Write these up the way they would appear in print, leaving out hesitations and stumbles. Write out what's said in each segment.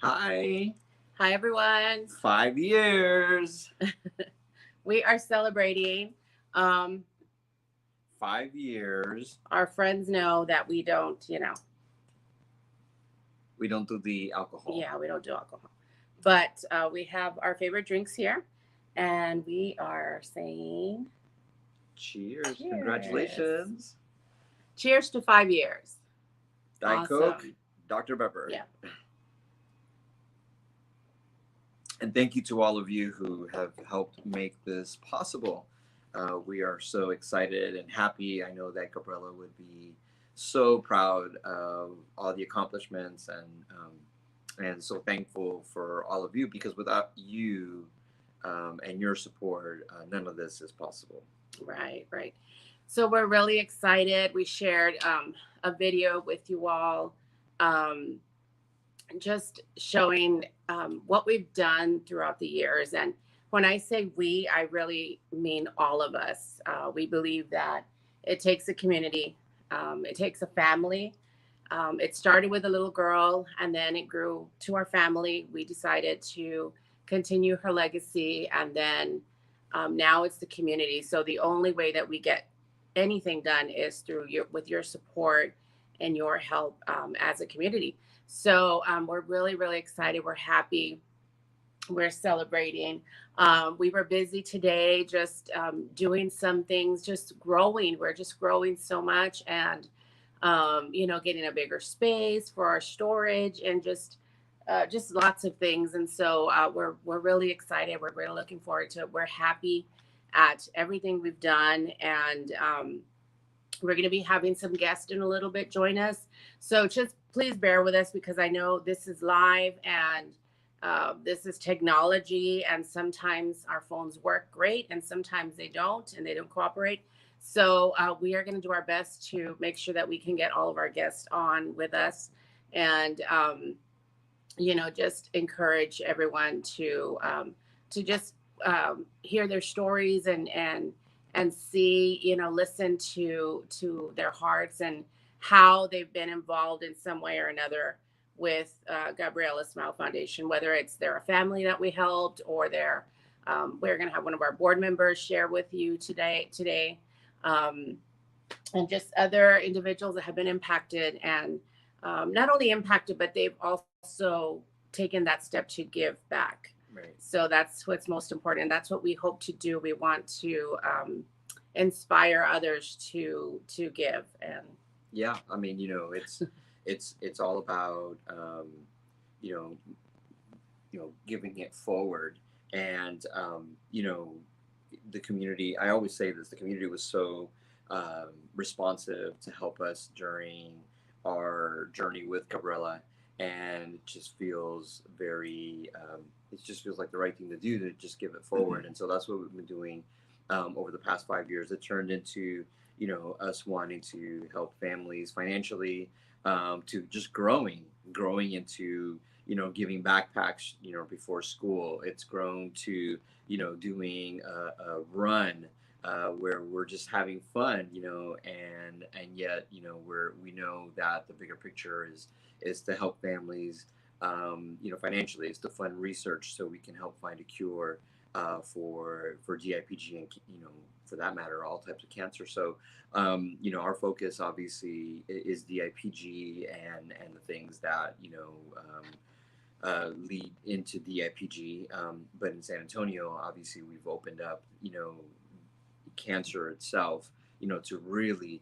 Hi. Hi, everyone. 5 years. We are celebrating. 5 years. Our friends know that we don't, We don't do the alcohol. Yeah, we don't do alcohol. But we have our favorite drinks here. And we are saying Cheers. Congratulations. Cheers to 5 years. Diet Awesome. Coke, Dr. Pepper. Yeah. And thank you to all of you who have helped make this possible. We are so excited and happy. I know that Gabriela would be so proud of all the accomplishments and so thankful for all of you, because without you and your support, none of this is possible. Right. So we're really excited. We shared a video with you all, just showing what we've done throughout the years. And when I say we, I really mean all of us. We believe that it takes a community, it takes a family. It started with a little girl, and then it grew to our family. We decided to continue her legacy, and then now it's the community. So the only way that we get anything done is through with your support and your help as a community. So we're really, really excited. We're happy. We're celebrating. We were busy today, just doing some things, just growing. We're just growing so much. And getting a bigger space for our storage and just lots of things. And so we're really excited. We're really looking forward to it. We're happy at everything we've done, and we're going to be having some guests in a little bit join us. So just please bear with us, because I know this is live and this is technology, and sometimes our phones work great and sometimes they don't, and they don't cooperate. So we are going to do our best to make sure that we can get all of our guests on with us, and just encourage everyone to just hear their stories and see, listen to their hearts and how they've been involved in some way or another with Gabriela Smile Foundation, whether it's they're a family that we helped, or we're going to have one of our board members share with you today, and just other individuals that have been impacted, and not only impacted, but they've also taken that step to give back. Right. So that's what's most important. That's what we hope to do. We want to inspire others to give. And yeah, I mean, it's all about giving it forward, and the community. I always say this: the community was so responsive to help us during our journey with Gabriela, and it just feels very. It just feels like the right thing to do, to just give it forward. Mm-hmm. And so that's what we've been doing over the past 5 years. It turned into us wanting to help families financially, to just growing into giving backpacks before school. It's grown to doing a run where we're just having fun, and yet we know that the bigger picture is to help families, financially. Is to fund research so we can help find a cure for DIPG, and for that matter, all types of cancer. So our focus obviously is DIPG and the things that lead into DIPG. But in San Antonio, obviously, we've opened up cancer itself, to really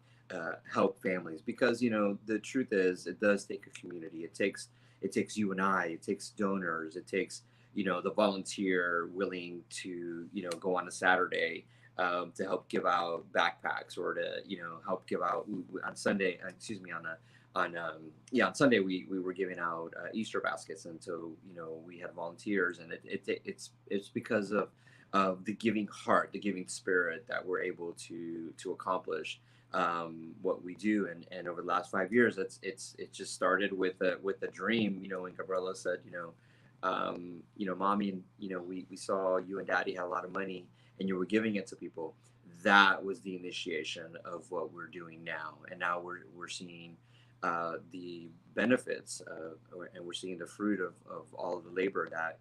help families, because the truth is, it does take a community. It takes you and I. It takes donors. It takes the volunteer willing to go on a Saturday to help give out backpacks, or to help give out on Sunday. On Sunday we were giving out Easter baskets, and so we had volunteers, and it's because of the giving heart, the giving spirit, that we're able to accomplish what we do. And over the last 5 years, it just started with a dream. When Gabriela said, Mommy, we saw you and Daddy had a lot of money, and you were giving it to people. That was the initiation of what we're doing now, and now we're seeing the benefits, and we're seeing the fruit of all of the labor that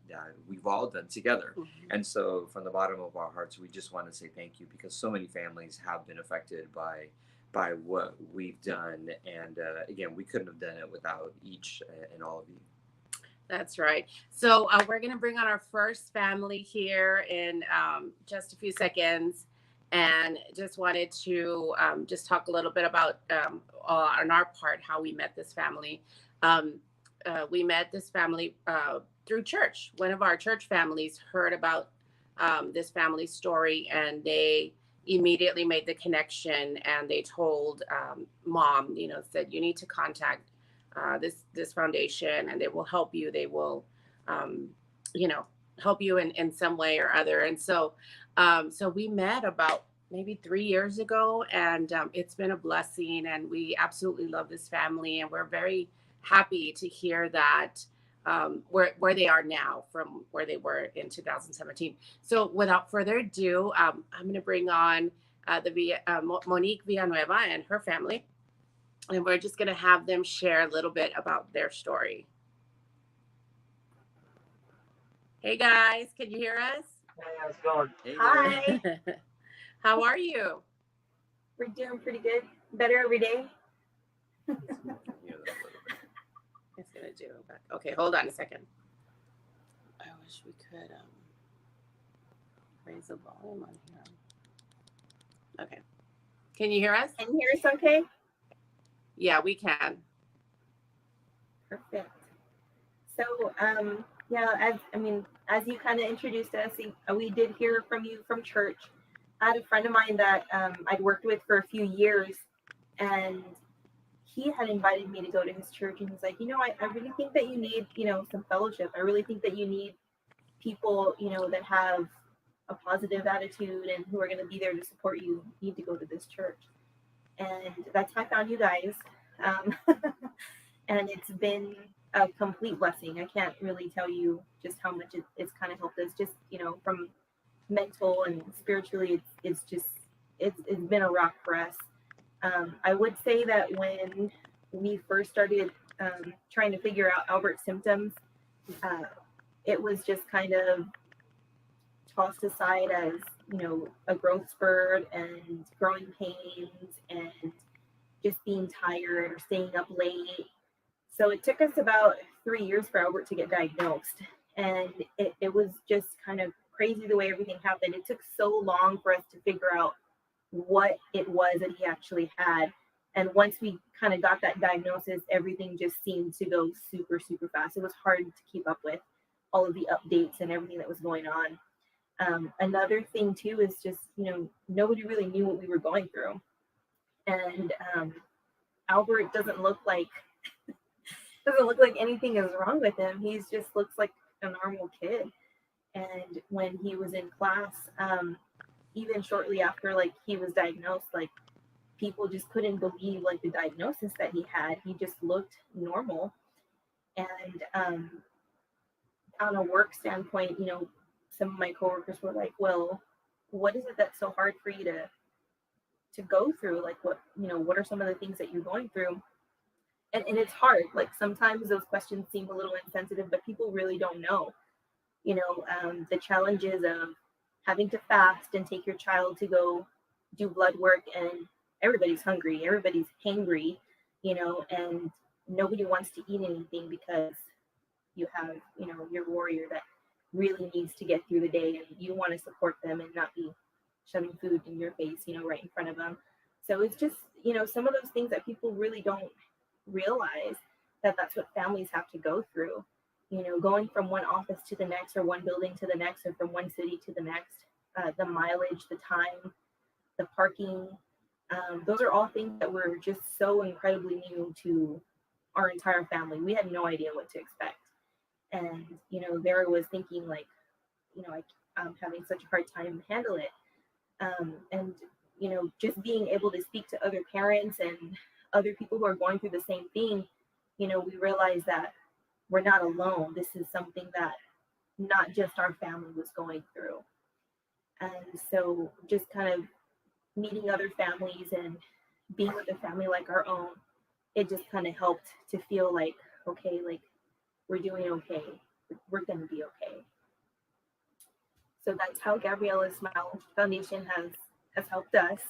we've all done together. Mm-hmm. And so from the bottom of our hearts, we just want to say thank you, because so many families have been affected by what we've done. And again, we couldn't have done it without each and all of you. That's right. So we're going to bring on our first family here in just a few seconds. And just wanted to just talk a little bit about, on our part, how we met this family. We met this family through church. One of our church families heard about this family story, and they immediately made the connection, and they told Mom, said, you need to contact this foundation, and they will help you. They will, help you in some way or other. And so we met about maybe 3 years ago, and it's been a blessing, and we absolutely love this family, and we're very happy to hear that where they are now from where they were in 2017. So without further ado, I'm going to bring on Monique Villanueva and her family, and we're just going to have them share a little bit about their story. Hey guys, can you hear us? Hey, how's it going? Hey, Hi. How are you? We're doing pretty good. Better every day. It's gonna do. Okay, hold on a second. I wish we could raise the volume on here. Okay. Can you hear us? Can you hear us okay? Yeah, we can. Perfect. So, yeah, as you kind of introduced us, we did hear from you from church. I had a friend of mine that I'd worked with for a few years, and he had invited me to go to his church. And he's like, I really think that you need, some fellowship. I really think that you need people, that have a positive attitude and who are going to be there to support you. You need to go to this church. And that's how I found you guys. Um, and it's been a complete blessing. I can't really tell you just how much it's kind of helped us, just from mental and spiritually. It's been a rock for us. I would say that when we first started trying to figure out Albert's symptoms, uh, it was just kind of tossed aside as a growth spurt and growing pains and just being tired or staying up late. So it took us about 3 years for Albert to get diagnosed. And it was just kind of crazy the way everything happened. It took so long for us to figure out what it was that he actually had. And once we kind of got that diagnosis, everything just seemed to go super, super fast. It was hard to keep up with all of the updates and everything that was going on. Another thing too is just, nobody really knew what we were going through. And Albert doesn't look like anything is wrong with him. He just looks like a normal kid. And when he was in class, even shortly after like he was diagnosed, like people just couldn't believe like the diagnosis that he had. He just looked normal. And on a work standpoint, some of my coworkers were like, well, what is it that's so hard for you to go through? Like what are some of the things that you're going through? And it's hard. Like sometimes those questions seem a little insensitive, but people really don't know. The challenges of having to fast and take your child to go do blood work, and everybody's hungry, everybody's hangry, and nobody wants to eat anything because you have, your warrior that really needs to get through the day, and you want to support them and not be shoving food in your face, right in front of them. So it's just, some of those things that people really don't realize, that that's what families have to go through, going from one office to the next, or one building to the next, or from one city to the next, the mileage, the time, the parking, those are all things that were just so incredibly new to our entire family. We had no idea what to expect. And, there I was thinking like, I'm having such a hard time to handle it. And, just being able to speak to other parents and other people who are going through the same thing, we realize that we're not alone. This is something that not just our family was going through. And so just kind of meeting other families and being with a family like our own, it just kind of helped to feel like, okay, like we're doing okay. We're going to be okay. So that's how Gabriella Smile Foundation has helped us.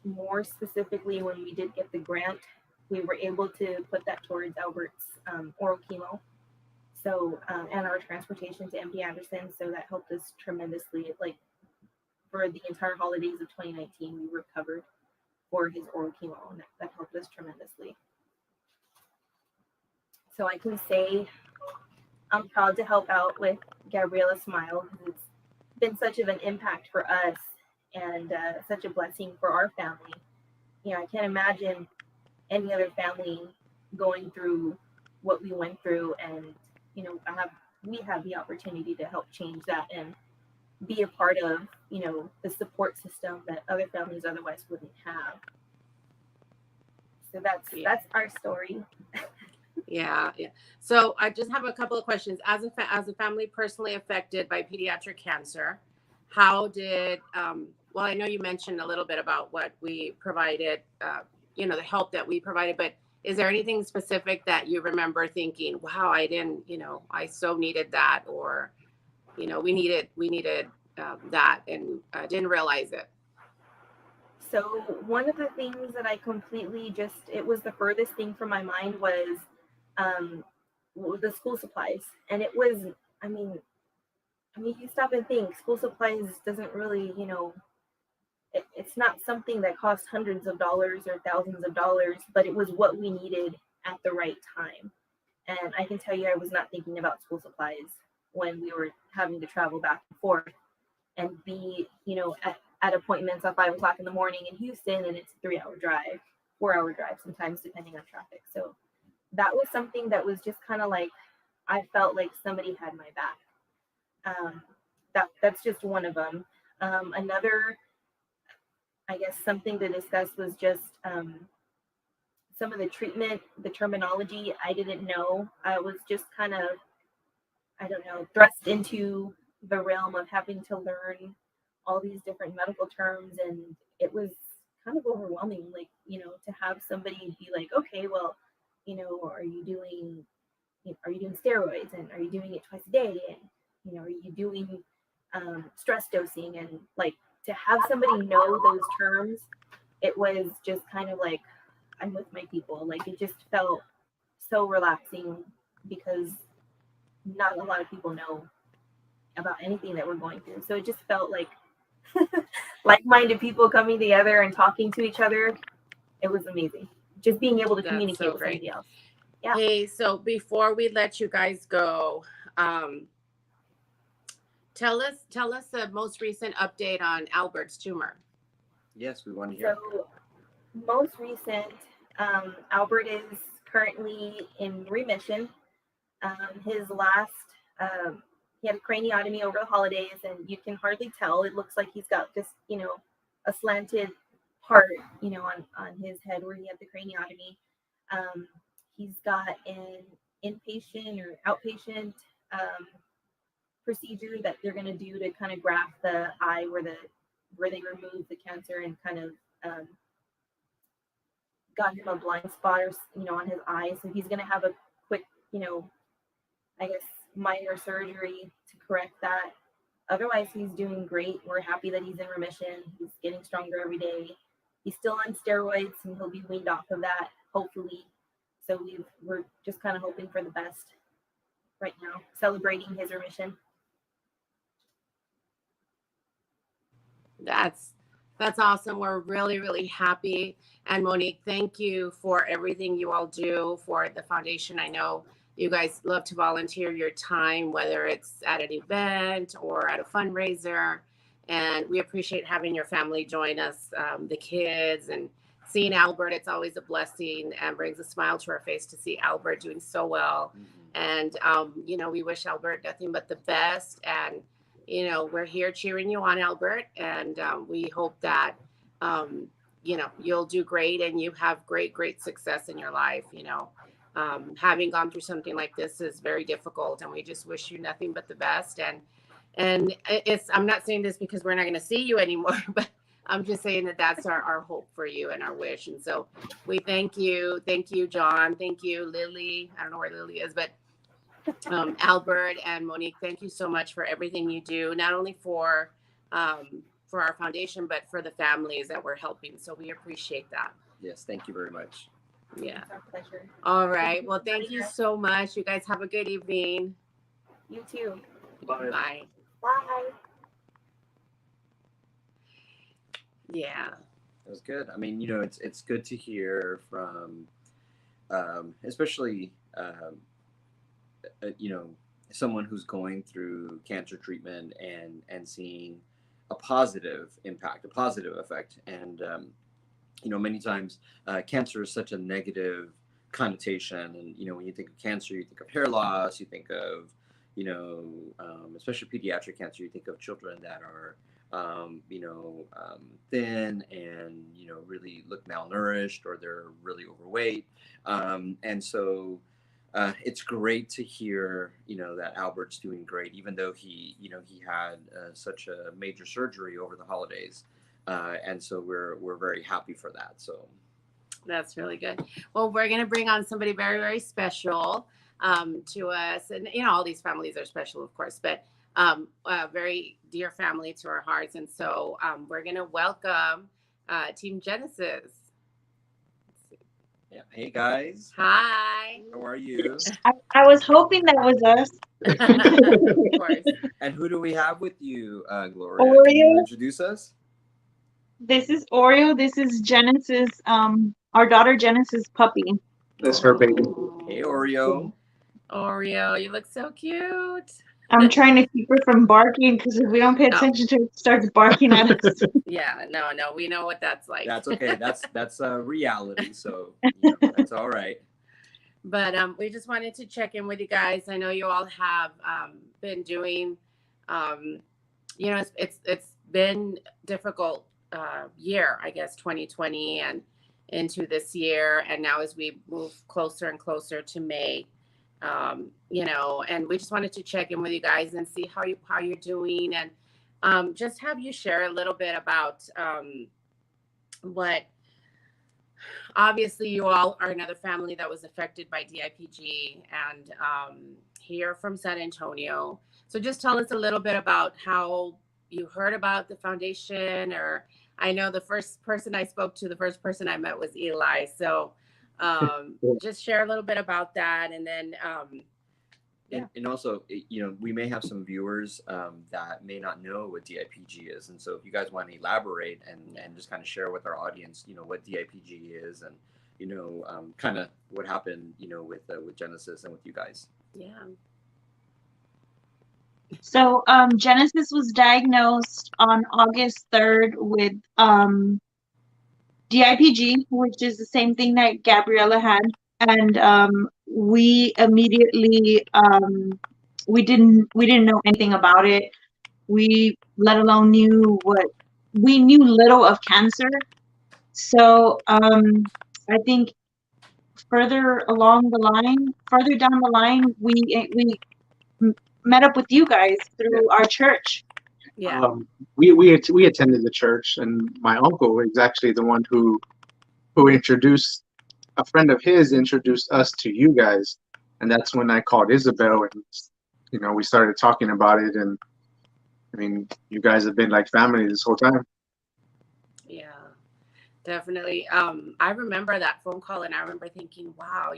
More specifically, when we did get the grant, we were able to put that towards Albert's oral chemo. So, and our transportation to MD Anderson. So that helped us tremendously. Like for the entire holidays of 2019, we were covered for his oral chemo, and that helped us tremendously. So I can say I'm proud to help out with Gabriella Smile, because it's been such of an impact for us, and such a blessing for our family. I can't imagine any other family going through what we went through, and we have the opportunity to help change that and be a part of the support system that other families otherwise wouldn't have. So that's our story. Yeah. So I just have a couple of questions. As a family personally affected by pediatric cancer, how did well, I know you mentioned a little bit about what we provided, the help that we provided, but is there anything specific that you remember thinking, wow, I didn't, I so needed that, or, we needed that, and didn't realize it? So one of the things that I completely it was the furthest thing from my mind was the school supplies. And it was, I mean, you stop and think, school supplies doesn't really, it's not something that costs hundreds of dollars or thousands of dollars, but it was what we needed at the right time. And I can tell you, I was not thinking about school supplies when we were having to travel back and forth and be, at appointments at 5 o'clock in the morning in Houston, and it's a 3-hour drive, 4-hour drive sometimes, depending on traffic. So that was something that was just kind of like, I felt like somebody had my back. That's just one of them. Another, I guess, something to discuss was just some of the treatment, the terminology I didn't know. I was just kind of, I don't know, thrust into the realm of having to learn all these different medical terms, and it was kind of overwhelming. Like, to have somebody be like, okay, well, are you doing steroids, and are you doing it twice a day, and are you doing stress dosing, and like to have somebody know those terms, it was just kind of like, I'm with my people. Like, it just felt so relaxing because not a lot of people know about anything that we're going through. So it just felt like like-minded people coming together and talking to each other. It was amazing. Just being able to communicate so with great. somebody else. Yeah. Hey, so before we let you guys go, tell us the most recent update on Albert's tumor. Yes, we want to hear. So most recent, Albert is currently in remission. His last, he had a craniotomy over the holidays, and you can hardly tell. It looks like he's got just, a slanted part, on his head where he had the craniotomy. He's got an inpatient or outpatient procedure that they're going to do to kind of graft the eye where they remove the cancer and kind of got him a blind spot or, on his eye. So he's going to have a quick, I guess, minor surgery to correct that. Otherwise, he's doing great. We're happy that he's in remission. He's getting stronger every day. He's still on steroids, and he'll be weaned off of that, hopefully. So we're just kind of hoping for the best right now, celebrating his remission. That's awesome. We're really, really happy. And Monique, thank you for everything you all do for the foundation. I know you guys love to volunteer your time, whether it's at an event or at a fundraiser. And we appreciate having your family join us, the kids, and seeing Albert. It's always a blessing and brings a smile to our face to see Albert doing so well. Mm-hmm. And, we wish Albert nothing but the best. And, we're here cheering you on, Albert. And we hope that, you'll do great and you have great, great success in your life. Having gone through something like this is very difficult, and we just wish you nothing but the best. And I'm not saying this because we're not going to see you anymore, but I'm just saying that that's our hope for you and our wish. And so we thank you. Thank you, John. Thank you, Lily. I don't know where Lily is, but Albert and Monique, thank you so much for everything you do, not only for our foundation, but for the families that we're helping. So we appreciate that. Yes, thank you very much. Yeah. It's our pleasure. All right. Well, thank you so much. You guys have a good evening. You too. Bye. Bye. Bye. Yeah. That was good. I mean, it's good to hear from, especially, someone who's going through cancer treatment and seeing a positive impact, a positive effect. And, many times cancer is such a negative connotation. And, when you think of cancer, you think of hair loss, you think of, especially pediatric cancer, you think of children that are, thin and, really look malnourished, or they're really overweight. And so it's great to hear, that Albert's doing great, even though he had such a major surgery over the holidays. And so we're very happy for that. So that's really good. Well, we're going to bring on somebody very, very special to us. And, all these families are special, of course, but a very dear family to our hearts. And so we're going to welcome Team Genesis. yeah. Hey guys. Hi. How are you? I was hoping that was us. Of course. And who do we have with you, Gloria? How are Can you you? introduce us? This is Oreo. This is Genesis, our daughter Genesis puppy. That's her baby. Hey, Oreo. Oreo, you look so cute. I'm trying to keep her from barking because if we don't pay attention to her, it starts barking at us. Yeah, no, we know what that's like. That's okay. That's reality. So that's all right. But we just wanted to check in with you guys. I know you all have been doing, it's been difficult year, I guess, 2020 and into this year. And now as we move closer and closer to May, and we just wanted to check in with you guys and see how you're doing, and just have you share a little bit about what. Obviously, you all are another family that was affected by DIPG, and here from San Antonio. So just tell us a little bit about how you heard about the foundation, or I know the first person I spoke to, the first person I met was Eli. So just share a little bit about that, and then and also, we may have some viewers that may not know what DIPG is, and so if you guys want to elaborate and just kind of share with our audience, what DIPG is, and kind of what happened, with Genesis and with you guys. Yeah. So Genesis was diagnosed on August 3rd with DIPG, which is the same thing that Gabriella had. And we immediately we didn't know anything about it. We let alone knew we knew little of cancer. So I think further down the line, we met up with you guys through our church. Yeah. We attended the church, and my uncle is actually the one who introduced, a friend of his introduced us to you guys, and that's when I called Isabel, and we started talking about it, and I mean, you guys have been like family this whole time. Yeah, definitely. I remember that phone call, and I remember thinking, wow,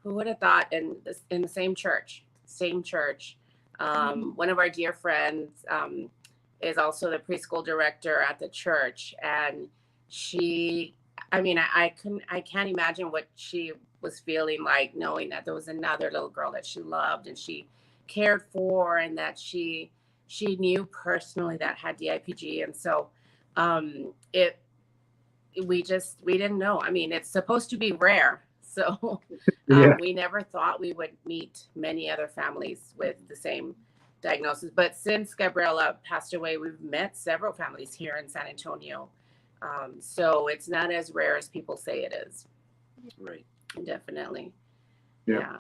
who would have thought in the same church. One of our dear friends is also the preschool director at the church, and I can't imagine what she was feeling like, knowing that there was another little girl that she loved and she cared for, and that she knew personally that had DIPG. And so we didn't know. I mean, it's supposed to be rare. So we never thought we would meet many other families with the same diagnosis. But since Gabriella passed away, we've met several families here in San Antonio. So it's not as rare as people say it is. Right. Definitely. Yeah.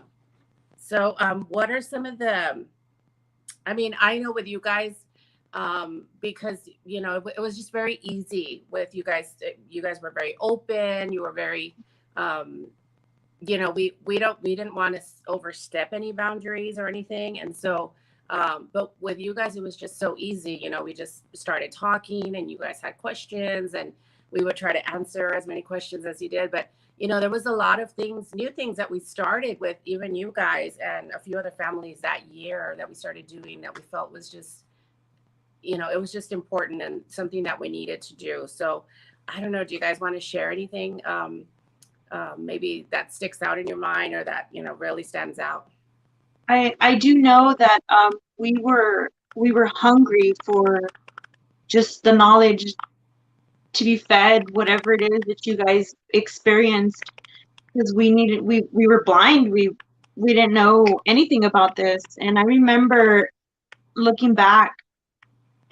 So what are some of I know with you guys, because it was just very easy with you guys. You guys were very open. You were very we didn't want to overstep any boundaries or anything. And so but with you guys, it was just so easy. We just started talking, and you guys had questions, and we would try to answer as many questions as you did. But there was a lot of new things that we started with, even you guys and a few other families that year, that we started doing, that we felt was just it was just important and something that we needed to do. So I don't know, do you guys want to share anything maybe that sticks out in your mind, or that really stands out? I do know that we were hungry for just the knowledge to be fed whatever it is that you guys experienced, because we were blind. We didn't know anything about this. And I remember looking back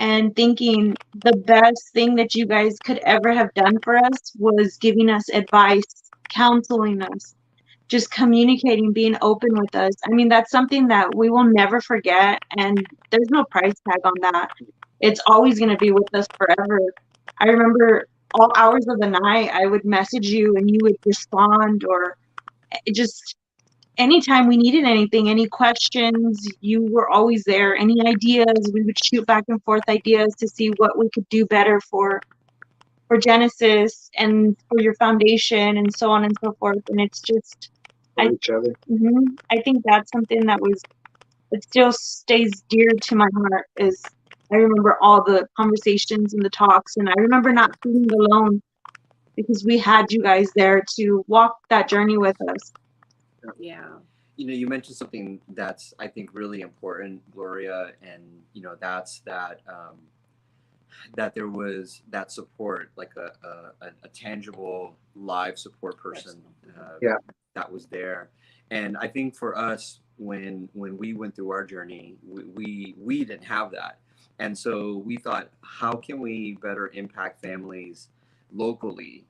and thinking the best thing that you guys could ever have done for us was giving us advice, counseling us, just communicating, being open with us. I mean, that's something that we will never forget, and there's no price tag on that. It's always going to be with us forever. I remember all hours of the night, I would message you and you would respond, or just anytime we needed anything, any questions, you were always there. Any ideas, we would shoot back and forth ideas to see what we could do better for Genesis and for your foundation, and so on and so forth. And it's just Each other. I think that's something that still stays dear to my heart, is I remember all the conversations and the talks, and I remember not feeling alone because we had you guys there to walk that journey with us. Yeah. You know, you mentioned something that's, I think, really important, Gloria, and you know, that's that that there was that support, like a tangible, live support person Yeah. that was there. And I think for us, when we went through our journey, we didn't have that, and so we thought, how can we better impact families locally,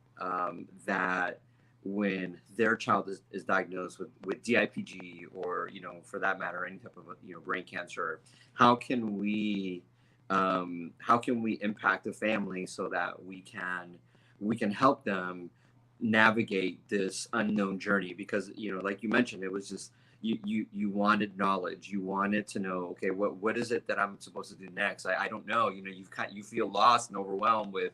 that when their child is diagnosed with DIPG, or you know, for that matter, any type of, you know, brain cancer, how can we impact the family so that we can help them navigate this unknown journey? Because, you know, like you mentioned, it was just you wanted knowledge, you wanted to know, okay, what is it that I'm supposed to do next? I don't know. You know, you feel lost and overwhelmed with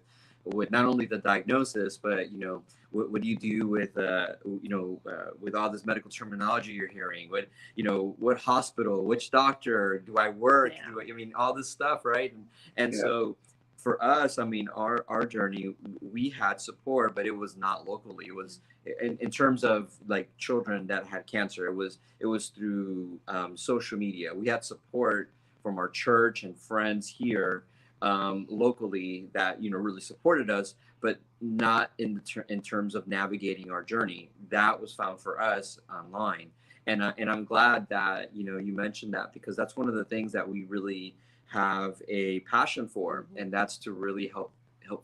not only the diagnosis, but you know, what do you do with with all this medical terminology you're hearing? What, you know, what hospital, which doctor do I work? Yeah. I mean, all this stuff, right? And Yeah. so for us, I mean, our journey, we had support, but it was not locally. It was in terms of like children that had cancer. It was through social media. We had support from our church and friends here, locally, that, you know, really supported us, but not in terms of navigating our journey. That was found for us online, and I'm glad that, you know, you mentioned that, because that's one of the things that we really have a passion for, and that's to really help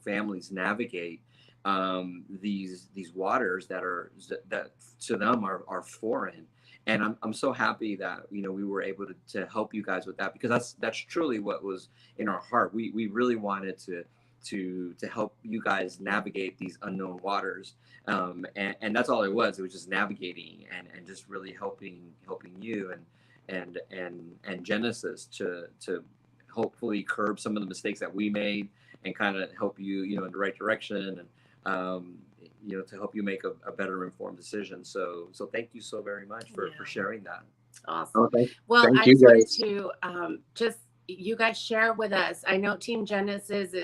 families navigate these waters that to them are foreign. And I'm so happy that, you know, we were able to help you guys with that, because that's truly what was in our heart. We really wanted to help you guys navigate these unknown waters, and that's all it was. It was just navigating and just really helping you and Genesis to hopefully curb some of the mistakes that we made, and kind of help you, you know, in the right direction, and you know, to help you make a better informed decision. So thank you so very much for sharing that. Awesome. Okay. Well, Thank I you, just wanted guys. to just you guys share with us. I know Team Genesis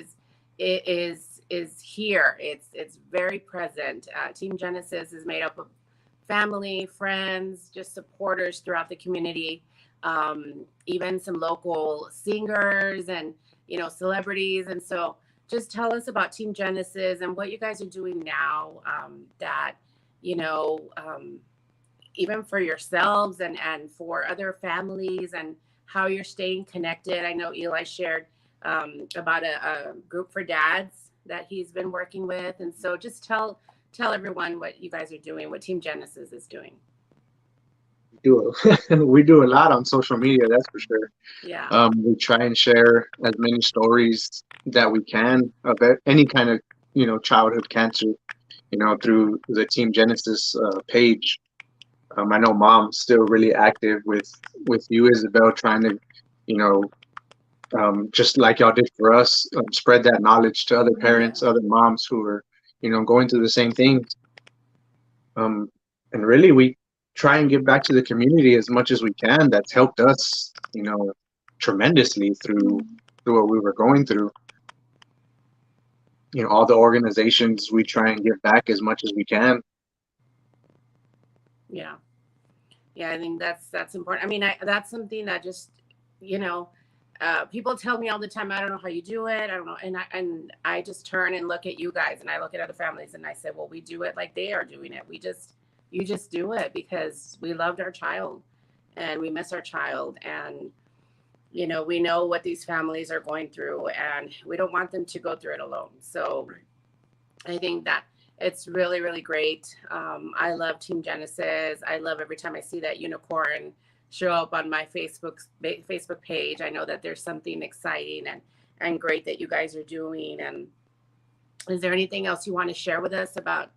is here. It's very present. Team Genesis is made up of family, friends, just supporters throughout the community, even some local singers and, you know, celebrities. And so just tell us about Team Genesis and what you guys are doing now, that, you know, even for yourselves and for other families, and how you're staying connected. I know Eli shared about a group for dads that he's been working with. And so just tell everyone what you guys are doing, what Team Genesis is doing. We do a lot on social media, that's for sure. Yeah. We try and share as many stories that we can about any kind of, you know, childhood cancer, you know, through the Team Genesis page. I know Mom's still really active with you, Isabel, trying to, you know, just like y'all did for us, spread that knowledge to other parents, other moms who are, you know, going through the same things. And really, we try and give back to the community as much as we can. That's helped us, you know, tremendously through what we were going through. You know, all the organizations, we try and give back as much as we can. Yeah. Yeah, I think that's important. I mean, that's something that just, you know, people tell me all the time, I don't know how you do it. I don't know. And I just turn and look at you guys, and I look at other families, and I say, well, we do it like they are doing it. You just do it because we loved our child and we miss our child. And, you know, we know what these families are going through, and we don't want them to go through it alone. So I think that it's really, really great. I love Team Genesis. I love every time I see that unicorn show up on my Facebook page. I know that there's something exciting and great that you guys are doing. And is there anything else you want to share with us about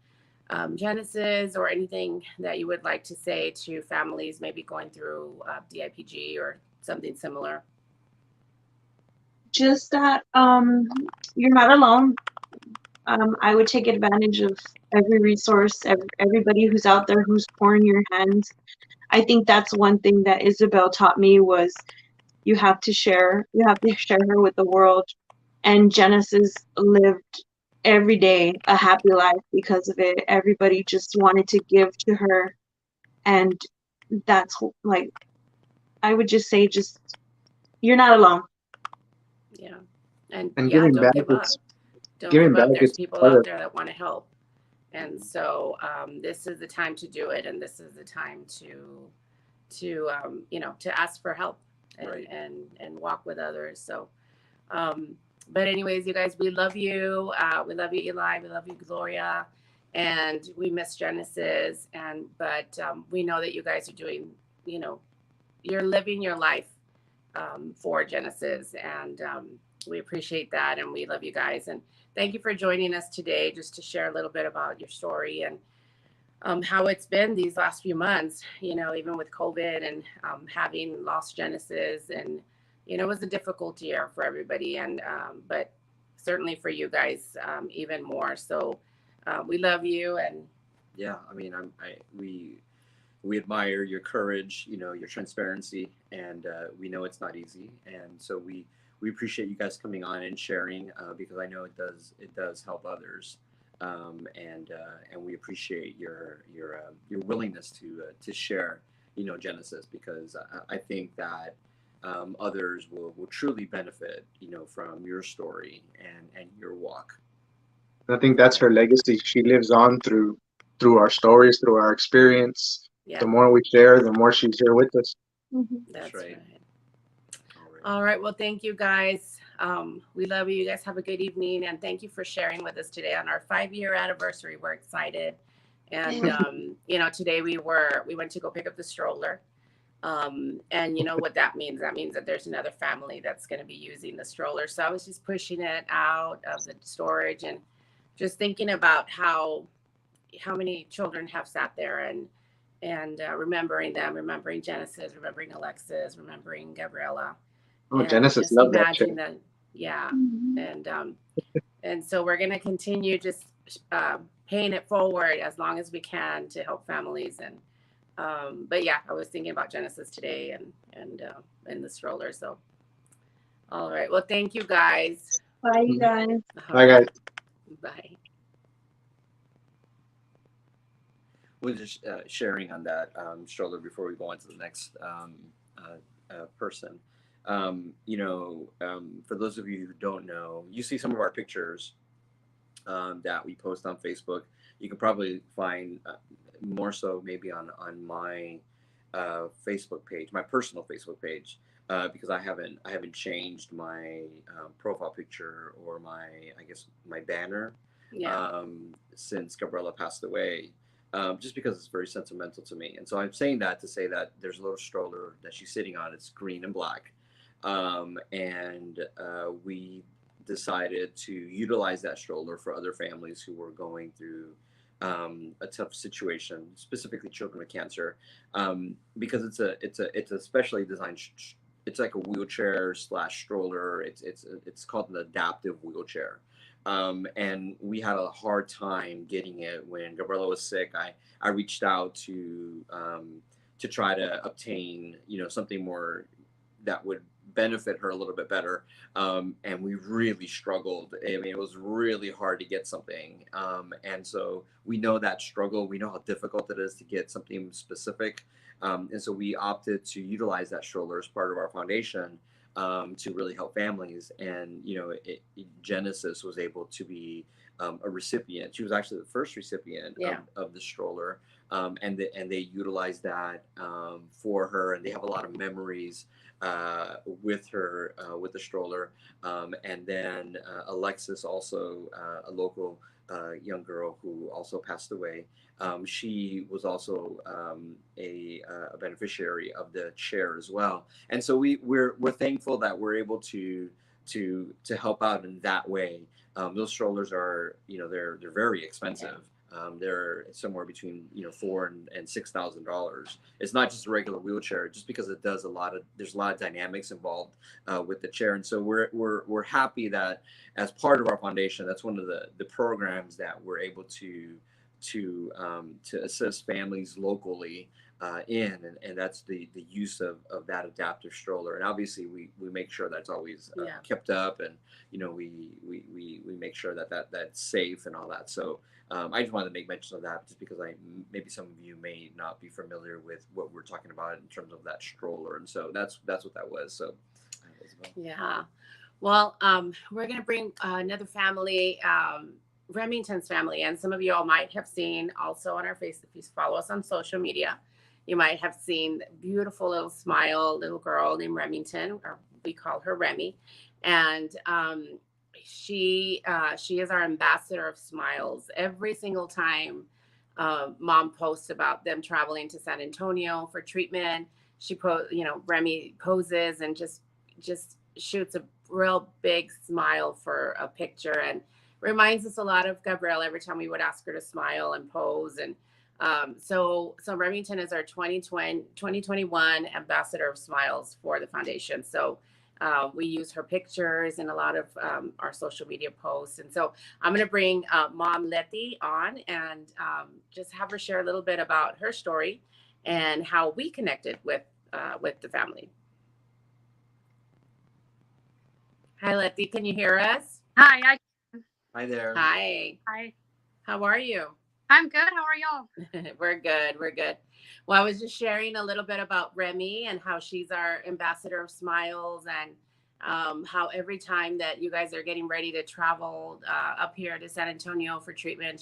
Genesis, or anything that you would like to say to families maybe going through DIPG or something similar? Just that you're not alone. I would take advantage of every resource, everybody who's out there who's pouring your hands. I think that's one thing that Isabel taught me was you have to share her with the world. And Genesis lived every day a happy life because of it. Everybody just wanted to give to her. And that's like, I would just say, just, you're not alone. Yeah. And And yeah, giving don't back give up. is Don't giving give back up. There's is people part out of. there that want to help. And so this is the time to do it. And this is the time to to ask for help and, Right. and walk with others. So, but anyways, you guys, we love you. We love you, Eli. We love you, Gloria. And we miss Genesis. But we know that you guys are doing, you're living your life for Genesis. And we appreciate that. And we love you guys. And thank you for joining us today, just to share a little bit about your story and how it's been these last few months, even with COVID and having lost Genesis. And, it was a difficult year for everybody. And, but certainly for you guys, even more. So we love you. And Yeah, I mean, we admire your courage, your transparency, and we know it's not easy. And so we appreciate you guys coming on and sharing because I know it does help others. And we appreciate your willingness to share, Genesis, because I think that others will truly benefit, from your story and your walk. I think that's her legacy. She lives on through our stories, through our experience. yeah, The more we share, the more she's here with us. that's right. right. All right. All right. Well, thank you guys. We love you. You guys have a good evening. And thank you for sharing with us today on our 5-year anniversary. We're excited. And, today we went to go pick up the stroller. And you know what that means? That means that there's another family that's going to be using the stroller. So I was just pushing it out of the storage and just thinking about how many children have sat there and remembering them, remembering Genesis, remembering Alexis, remembering Gabriella. Oh, And Genesis just loved that chair. imagine that, yeah. Mhm. And so we're going to continue just paying it forward as long as we can to help families. And but yeah, I was thinking about Genesis today and the stroller. So all right, well, thank you guys. Bye, you guys. Bye, guys. Bye. We're just sharing on that stroller before we go on to the next person. For those of you who don't know, you see some of our pictures that we post on Facebook. You can probably find more so maybe on my Facebook page, my personal Facebook page, because I haven't changed my profile picture or my banner Yeah. since Gabriella passed away. Just because it's very sentimental to me. And so I'm saying that to say that there's a little stroller that she's sitting on. It's green and black. And we decided to utilize that stroller for other families who were going through a tough situation, specifically children with cancer, because it's a specially designed. It's like a wheelchair / stroller. It's called an adaptive wheelchair. And we had a hard time getting it when Gabriella was sick. I reached out to try to obtain something more that would benefit her a little bit better, and we really struggled. I mean, it was really hard to get something, and so we know that struggle. We know how difficult it is to get something specific, and so we opted to utilize that stroller as part of our foundation. To really help families. And Genesis was able to be a recipient. She was actually the first recipient of the stroller, and they utilized that for her, and they have a lot of memories with her with the stroller. And then Alexis, also a local young girl who also passed away. She was also a beneficiary of the chair as well, and so we're thankful that we're able to help out in that way. Those strollers are they're very expensive. They're somewhere between $4,000 and $6,000. It's not just a regular wheelchair, just because it does there's a lot of dynamics involved with the chair, and so we're happy that as part of our foundation, that's one of the programs that we're able to assist families locally and that's the use of that adaptive stroller. And obviously we make sure that's always Yeah. kept up, and we make sure that's safe and all that. So I just wanted to make mention of that, just because maybe some of you may not be familiar with what we're talking about in terms of that stroller, and so that's what that was. So Isabel. Yeah. Well, we're going to bring another family, Remington's family. And some of you all might have seen also on our face, if you follow us on social media, you might have seen the beautiful little smile, little girl named Remington, or we call her Remy. And she is our ambassador of smiles. Every single time mom posts about them traveling to San Antonio for treatment, Remy poses and just shoots a real big smile for a picture, and reminds us a lot of Gabrielle every time we would ask her to smile and pose. And so Remington is our 2021 ambassador of smiles for the foundation. So we use her pictures in a lot of our social media posts. And so I'm going to bring Mom Letty on and just have her share a little bit about her story and how we connected with the family. Hi, Letty. Can you hear us? Hi. Hi there. Hi. Hi. How are you? I'm good. How are y'all? We're good. We're good. Well, I was just sharing a little bit about Remy and how she's our ambassador of smiles, and how every time that you guys are getting ready to travel up here to San Antonio for treatment,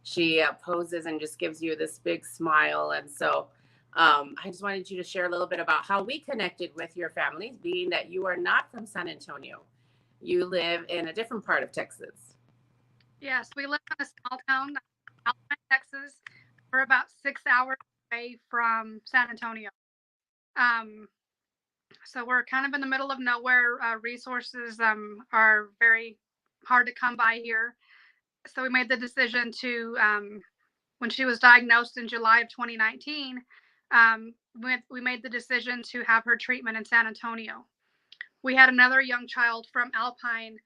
she poses and just gives you this big smile. And so I just wanted you to share a little bit about how we connected with your family, being that you are not from San Antonio. You live in a different part of Texas. Yes, we live in a small town, Alpine, Texas. We're about 6 hours away from San Antonio. So we're kind of in the middle of nowhere. Resources are very hard to come by here. So we made the decision to, when she was diagnosed in July of 2019, we made the decision to have her treatment in San Antonio. We had another young child from Alpine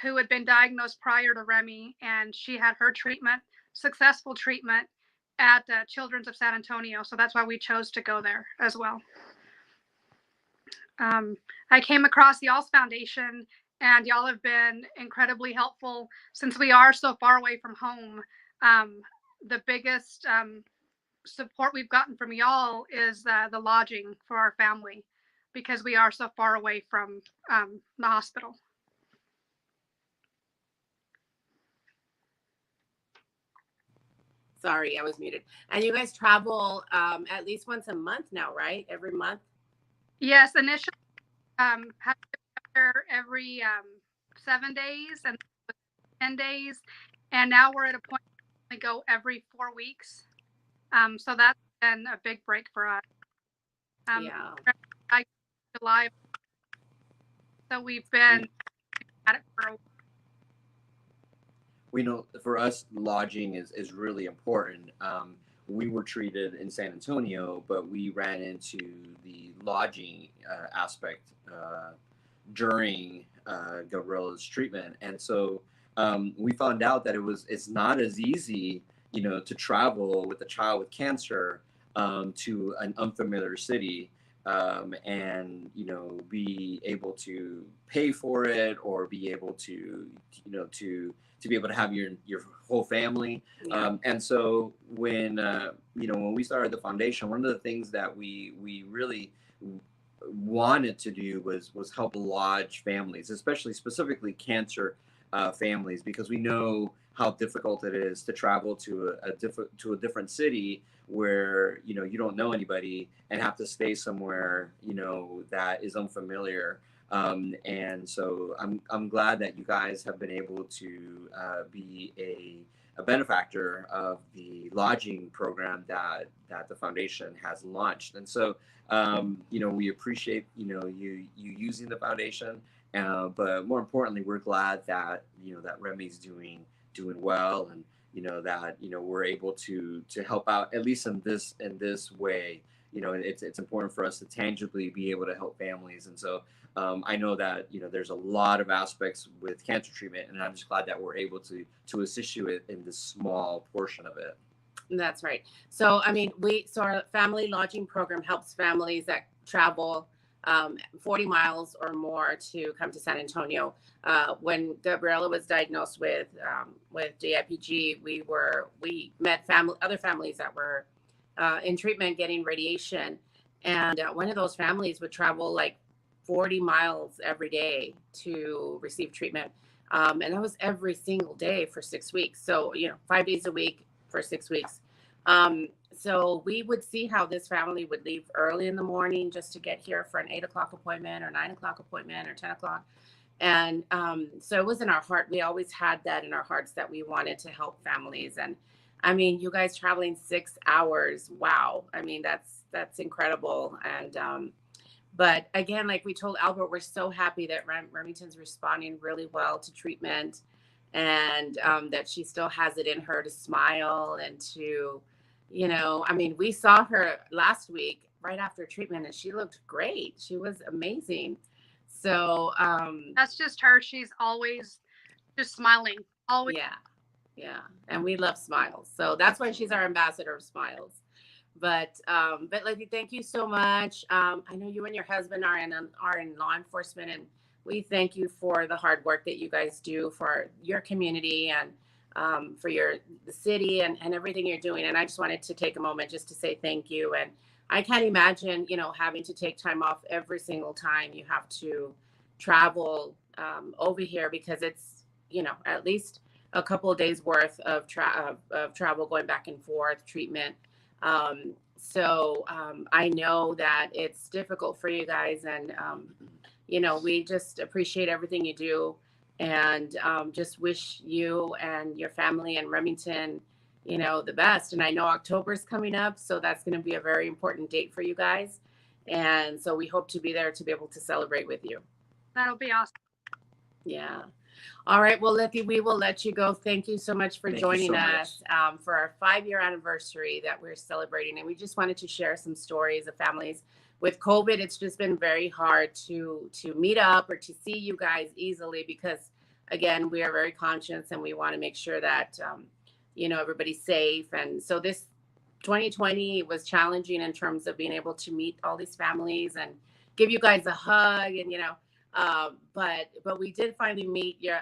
who had been diagnosed prior to Remy, and she had her successful treatment at Children's of San Antonio. So that's why we chose to go there as well. I came across the Alls Foundation, and y'all have been incredibly helpful since we are so far away from home. The biggest support we've gotten from y'all is the lodging for our family, because we are so far away from the hospital. Sorry, I was muted. And you guys travel at least once a month now, right? Every month? Yes, initially had to go there every 7 days and 10 days. And now we're at a point where we go every 4 weeks. So that's been a big break for us. Yeah. July. So we've been at it for a while. We know for us, lodging is really important. We were treated in San Antonio, but we ran into the lodging aspect during Gabriella's treatment, and so we found out that it's not as easy, to travel with a child with cancer to an unfamiliar city. And be able to pay for it, or be able to be able to have your whole family. Yeah. And so when we started the foundation, one of the things that we really wanted to do was help lodge families, specifically cancer families, because we know how difficult it is to travel to a different city where you don't know anybody and have to stay somewhere that is unfamiliar. And so I'm glad that you guys have been able to be a benefactor of the lodging program that the foundation has launched. And so we appreciate you using the foundation, but more importantly, we're glad that that Remy's doing well, and that we're able to help out, at least in this way. It's important for us to tangibly be able to help families. And so I know that there's a lot of aspects with cancer treatment, and I'm just glad that we're able to assist you in this small portion of it. That's right. So, I mean, so our family lodging program helps families that travel 40 miles or more to come to San Antonio. When Gabriela was diagnosed with DIPG, we met other families that were in treatment getting radiation, and one of those families would travel like 40 miles every day to receive treatment, and that was every single day for 6 weeks. So 5 days a week for 6 weeks. So we would see how this family would leave early in the morning just to get here for an 8 o'clock appointment or 9 o'clock appointment or 10 o'clock. And so it was in our heart. We always had that in our hearts that we wanted to help families. And I mean, you guys traveling 6 hours. Wow. I mean, that's incredible. And, but again, like we told Albert, we're so happy that Remington's responding really well to treatment, and that she still has it in her to smile and to, I mean, we saw her last week right after treatment and she looked great. She was amazing. So That's just her. She's always just smiling. Always. Yeah. And we love smiles. So that's why she's our ambassador of smiles. But Letty, thank you so much. I know you and your husband are in law enforcement, and we thank you for the hard work that you guys do for your community and for the city and everything you're doing. And I just wanted to take a moment just to say thank you. And I can't imagine, having to take time off every single time you have to travel over here, because it's, at least a couple of days worth of travel going back and forth, treatment. So I know that it's difficult for you guys, and we just appreciate everything you do, and just wish you and your family and Remington, the best. And I know October's coming up, so that's going to be a very important date for you guys. And so we hope to be there to be able to celebrate with you. That'll be awesome. Yeah. All right. Well, Letty, we will let you go. Thank you so much for joining us for our 5-year anniversary that we're celebrating. And we just wanted to share some stories of families. With COVID, it's just been very hard to meet up or to see you guys easily, because, again, we are very conscious and we want to make sure that, everybody's safe. And so this 2020 was challenging in terms of being able to meet all these families and give you guys a hug, and, but we did finally meet you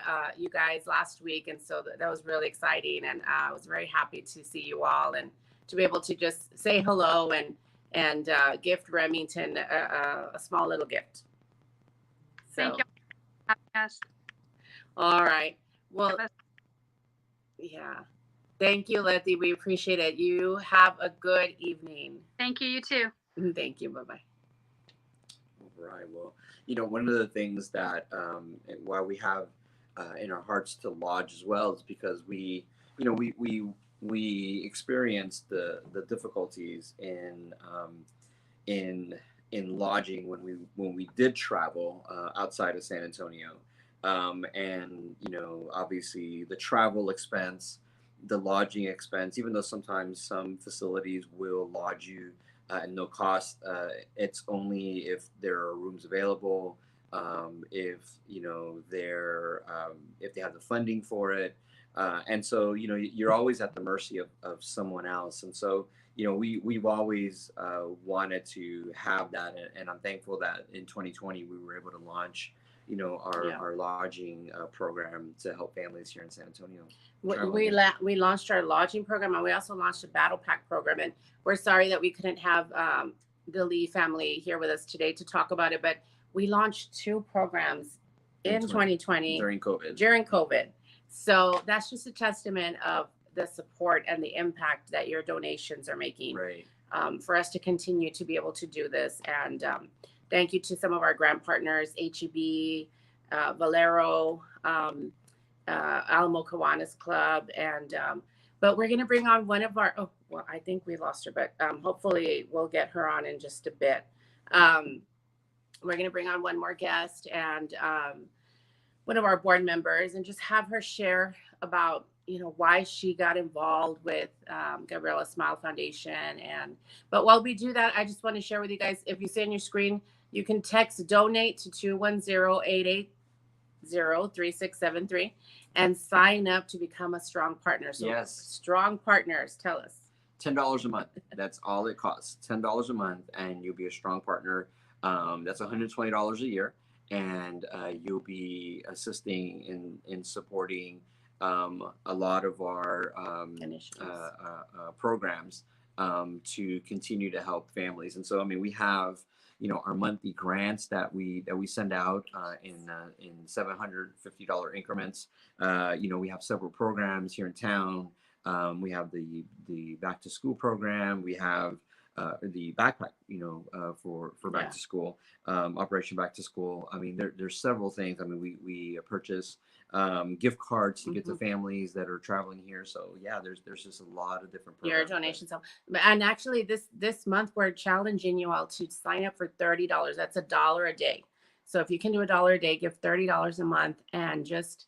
guys last week. And so that was really exciting. And I was very happy to see you all and to be able to just say hello and gift Remington a small little gift. So, thank you. Yes. All right. Well, yeah. Thank you, Letty. We appreciate it. You have a good evening. Thank you. You too. Thank you. Bye-bye. All right. Well, one of the things that why we have in our hearts to lodge as well is because we experienced the difficulties in lodging when we did travel outside of San Antonio, and obviously the travel expense, the lodging expense, even though sometimes some facilities will lodge you at no cost, it's only if there are rooms available, if if they have the funding for it, and so you're always at the mercy of someone else. And so we've always wanted to have that, and I'm thankful that in 2020 we were able to launch our lodging program to help families here in San Antonio. We launched our lodging program, and we also launched a battle pack program. And we're sorry that we couldn't have the Lee family here with us today to talk about it, but we launched 2 programs in 2020 during COVID. So that's just a testament of the support and the impact that your donations are making, right, for us to continue to be able to do this. And thank you to some of our grant partners, HEB, Valero, Alamo Kiwanis Club, and but we're going to bring on one of our, I think we lost her, but hopefully we'll get her on in just a bit. We're going to bring on one more guest and one of our board members, and just have her share about why she got involved with Gabriela Smile Foundation. But while we do that, I just want to share with you guys, if you see on your screen, you can text donate to 210-880-3673 and sign up to become a strong partner. So yes, strong partners, tell us. $10 a month. That's all it costs. $10 a month, and you'll be a strong partner. That's $120 a year, and you'll be assisting in supporting a lot of our programs to continue to help families. And so, I mean, we have, our monthly grants that we send out in $750 increments. We have several programs here in town. We have the back to school program. We have the backpack, for back to school, Operation Back to School. I mean, there's several things. I mean, we purchase gift cards to get to families that are traveling here. So yeah, there's just a lot of different programs. Your donations help. And actually this month we're challenging you all to sign up for $30. That's $1 a day. So if you can do $1 a day, give $30 a month, and just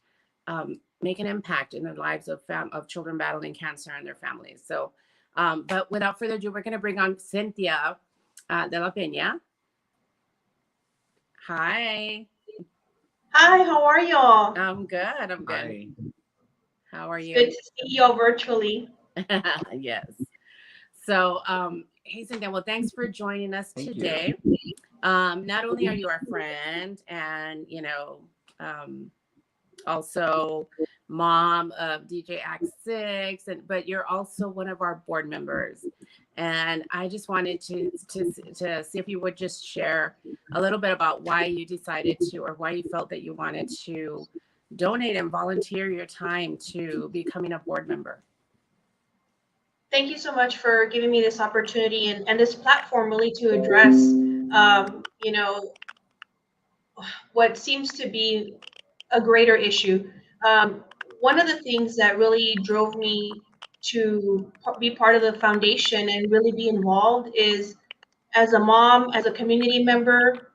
make an impact in the lives of children battling cancer and their families. So but without further ado, we're going to bring on Cynthia de la Peña. Hi. Hi, how are y'all? I'm good. I'm good. Hi. How are you? Good to see y'all virtually. Yes. So, hey, Cynthia, well, thanks for joining us Thank today. Not only are you our friend and, also mom of DJ Act 6, but you're also one of our board members. And I just wanted to see if you would just share a little bit about why you decided to, or why you felt that you wanted to donate and volunteer your time to becoming a board member. Thank you so much for giving me this opportunity and this platform really to address, what seems to be a greater issue. One of the things that really drove me to be part of the foundation and really be involved is, as a mom, as a community member,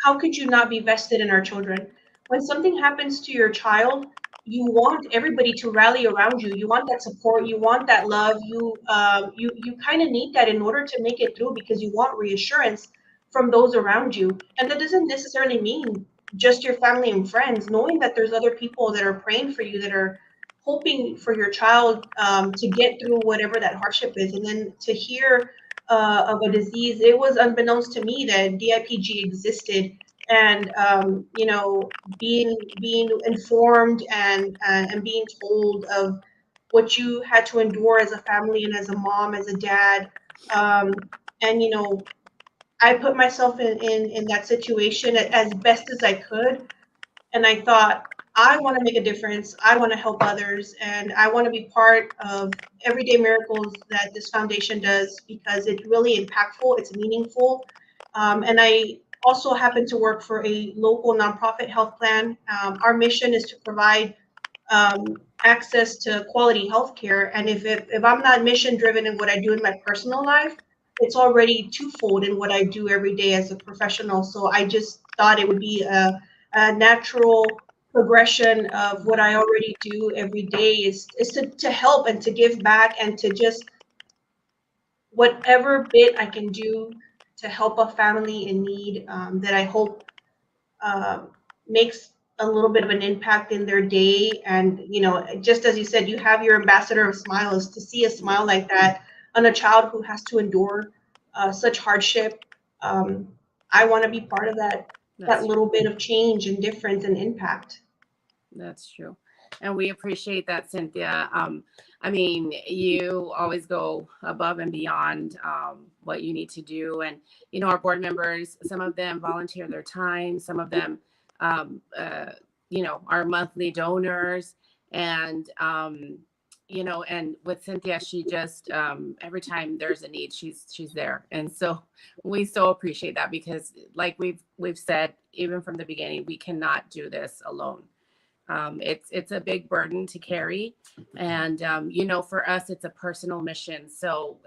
how could you not be vested in our children? When something happens to your child, you want everybody to rally around you. You want that support. You want that love. You kind of need that in order to make it through, because you want reassurance from those around you. And that doesn't necessarily mean just your family and friends. Knowing that there's other people that are praying for you, that are hoping for your child to get through whatever that hardship is. And then to hear of a disease, it was unbeknownst to me that DIPG existed. And being informed and being told of what you had to endure as a family and as a mom, as a dad, I put myself in that situation as best as I could, and I thought, I want to make a difference. I want to help others, and I want to be part of everyday miracles that this foundation does, because it's really impactful, it's meaningful, and I also happen to work for a local nonprofit health plan. Our mission is to provide access to quality healthcare, and if I'm not mission driven in what I do in my personal life, it's already twofold in what I do every day as a professional. So I just thought it would be a natural progression of what I already do every day is to help and to give back, and to just whatever bit I can do to help a family in need, that I hope makes a little bit of an impact in their day. And, just as you said, you have your ambassador of smiles. To see a smile like that on a child who has to endure such hardship, I want to be part of that little bit of change and difference and impact. That's true. And we appreciate that, Cynthia. I mean, you always go above and beyond what you need to do. And, our board members, some of them volunteer their time. Some of them, are monthly donors. And, and with Cynthia, she just, every time there's a need, she's there. And so we so appreciate that, because like we've said, even from the beginning, we cannot do this alone. It's a big burden to carry. And, for us, it's a personal mission. So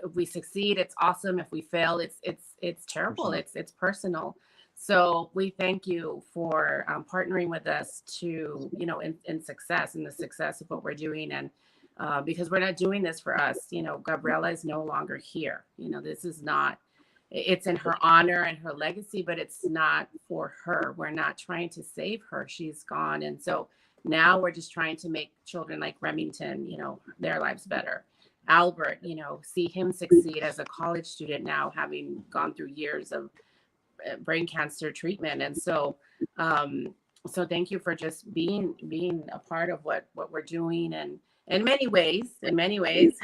if we succeed, it's awesome. If we fail, it's terrible. It's personal. So we thank you for partnering with us to, in success, in the success of what we're doing. And because we're not doing this for us, Gabriela is no longer here. This is not, it's in her honor and her legacy, but it's not for her. We're not trying to save her. She's gone. And so now we're just trying to make children like Remington, their lives better. Albert, you know, see him succeed as a college student now, having gone through years of brain cancer treatment. And so, so thank you for just being a part of what we're doing, and in many ways, many ways,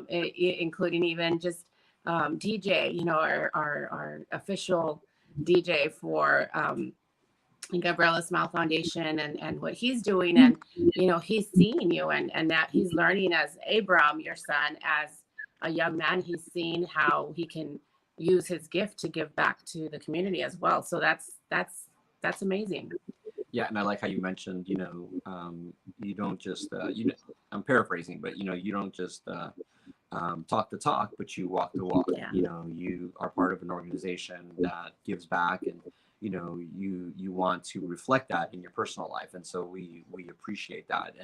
including even just DJ, you know, our official DJ for Gabriela Smile Foundation, and what he's doing. And, you know, he's seeing you, and that he's learning as Abram, your son, as a young man, he's seen how he can use his gift to give back to the community as well. So that's amazing. Yeah, and I like how you mentioned, you know, you don't just, you know, I'm paraphrasing, but, you know, you don't just talk the talk, but you walk the walk. Yeah. You know, you are part of an organization that gives back, and, you know, you want to reflect that in your personal life. And so we appreciate that.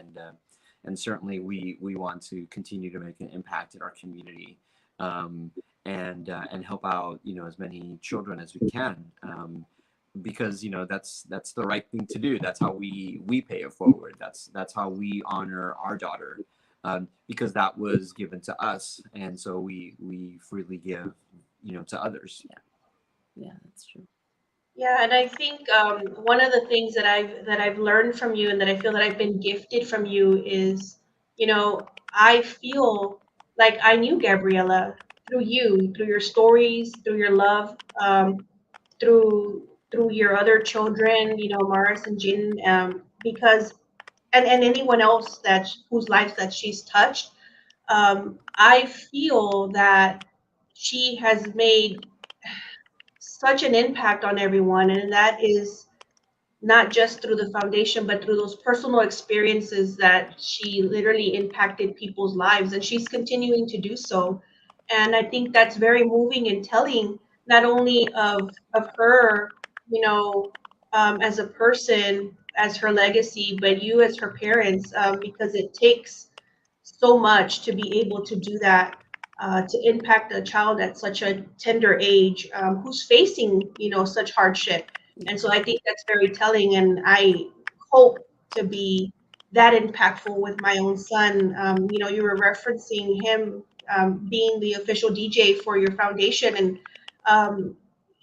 And certainly we want to continue to make an impact in our community, and help out, you know, as many children as we can. Because, you know, that's the right thing to do. That's how we pay it forward. That's how we honor our daughter, because that was given to us, and so we freely give, you know, to others. Yeah, that's true. Yeah, and I think one of the things that I've learned from you, and that I feel that I've been gifted from you, is, you know, I feel like I knew Gabriela through you, through your stories, through your love, through your other children, you know, Mars and Jin, because and anyone else that whose lives that she's touched. I feel that she has made such an impact on everyone, and that is not just through the foundation, but through those personal experiences that she literally impacted people's lives, and she's continuing to do so. And I think that's very moving and telling, not only of her, you know, as a person, as her legacy, but you as her parents, because it takes so much to be able to do that, to impact a child at such a tender age, who's facing, you know, such hardship. And so I think that's very telling, and I hope to be that impactful with my own son. You know, you were referencing him being the official DJ for your foundation, and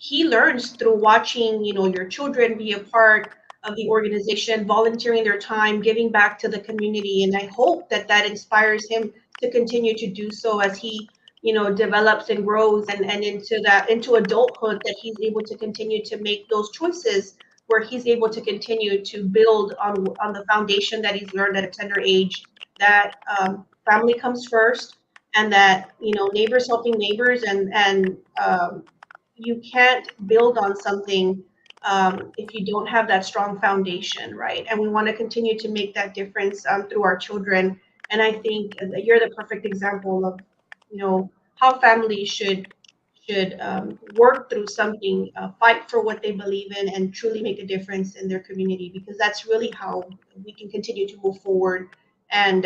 he learns through watching, you know, your children be a part of the organization, volunteering their time, giving back to the community. And I hope that that inspires him to continue to do so as he, you know, develops and grows, and into adulthood, that he's able to continue to make those choices, where he's able to continue to build on the foundation that he's learned at a tender age, that family comes first, and that, you know, neighbors helping neighbors, and you can't build on something if you don't have that strong foundation, right? And we want to continue to make that difference through our children. And I think that you're the perfect example of, you know, how families should work through something, fight for what they believe in, and truly make a difference in their community, because that's really how we can continue to move forward and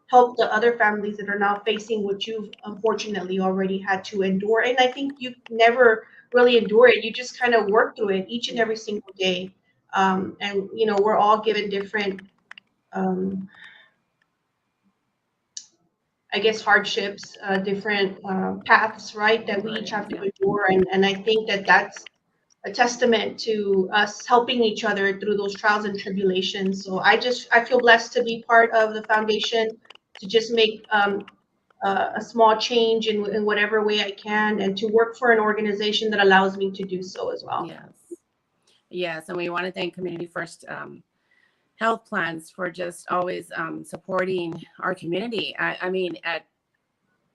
help the other families that are now facing what you've unfortunately already had to endure. And I think you never really endure it. You just kind of work through it each and every single day. And, you know, we're all given different, I guess, hardships, different paths, right, that we each have to endure. And I think that that's a testament to us helping each other through those trials and tribulations. So I feel blessed to be part of the foundation, to just make a small change in whatever way I can, and to work for an organization that allows me to do so as well. Yes, and we want to thank Community First Health Plans for just always supporting our community. I mean, at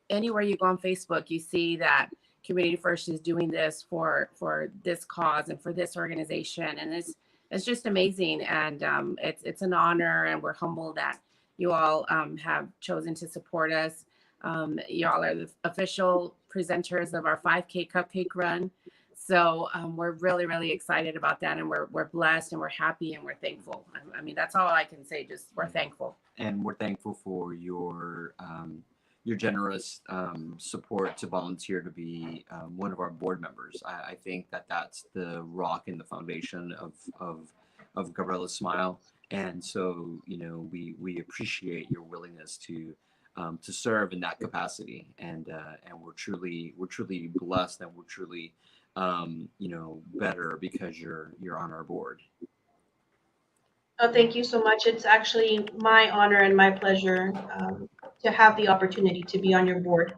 anywhere you go on Facebook, you see that Community First is doing this for this cause and for this organization, and it's just amazing. And it's an honor, and we're humbled that you all have chosen to support us. You all are the official presenters of our 5K Cupcake Run. So we're really, really excited about that, and we're blessed, and we're happy, and we're thankful. I mean, that's all I can say. Just we're thankful. And we're thankful for your generous support to volunteer to be one of our board members. I think that that's the rock in the foundation of Gabriela Smile. And so, you know, we appreciate your willingness to to serve in that capacity. And we're truly blessed, and we're truly better because you're on our board. Oh, thank you so much. It's actually my honor and my pleasure to have the opportunity to be on your board.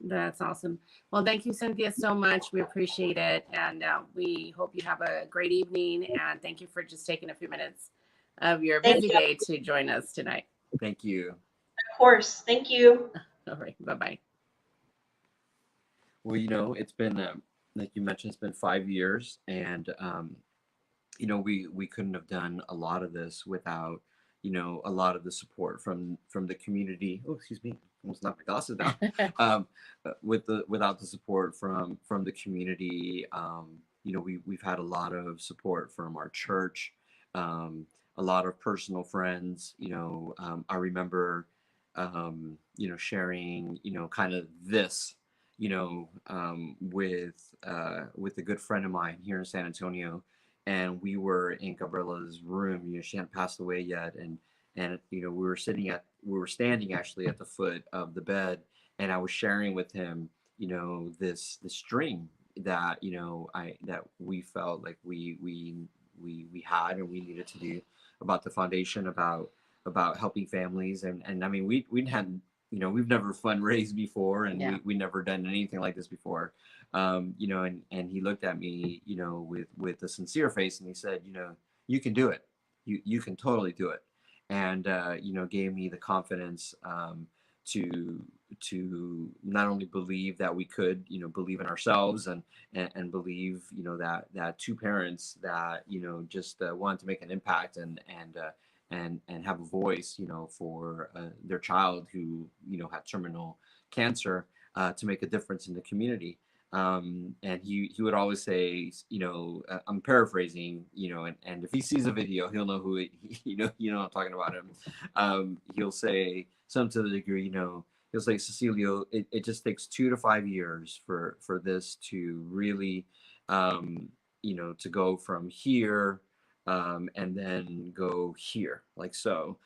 That's awesome. Well, thank you, Cynthia, so much. We appreciate it. And we hope you have a great evening. And thank you for just taking a few minutes of your Thank busy you. day to join us tonight. Thank you. Of course. Thank you. All right. Bye-bye. Well, it's been, like you mentioned, it's been 5 years, and we couldn't have done a lot of this without a lot of the support from the community. Oh, excuse me, almost knocked my glasses down. Without the support from the community, we've had a lot of support from our church, a lot of personal friends. I remember sharing kind of this with a good friend of mine here in San Antonio. And we were in Gabriela's room. She hadn't passed away yet, and we were standing actually at the foot of the bed, and I was sharing with him, this dream that that we felt like we had and we needed to do about the foundation, about helping families, and I mean we hadn't. We've never fundraised before, and Yeah. we never done anything like this before. And he looked at me, with a sincere face, and he said, you can do it. You can totally do it. And, gave me the confidence, to not only believe that we could, believe in ourselves, and believe, that two parents that, just wanted to make an impact and have a voice, for their child who, had terminal cancer, to make a difference in the community. And he would always say, I'm paraphrasing, and if he sees a video, he'll know who I'm talking about him. He'll say something to the degree, he'll say, Cecilio, it just takes 2 to 5 years for this to really, to go from here, and then go here, like so.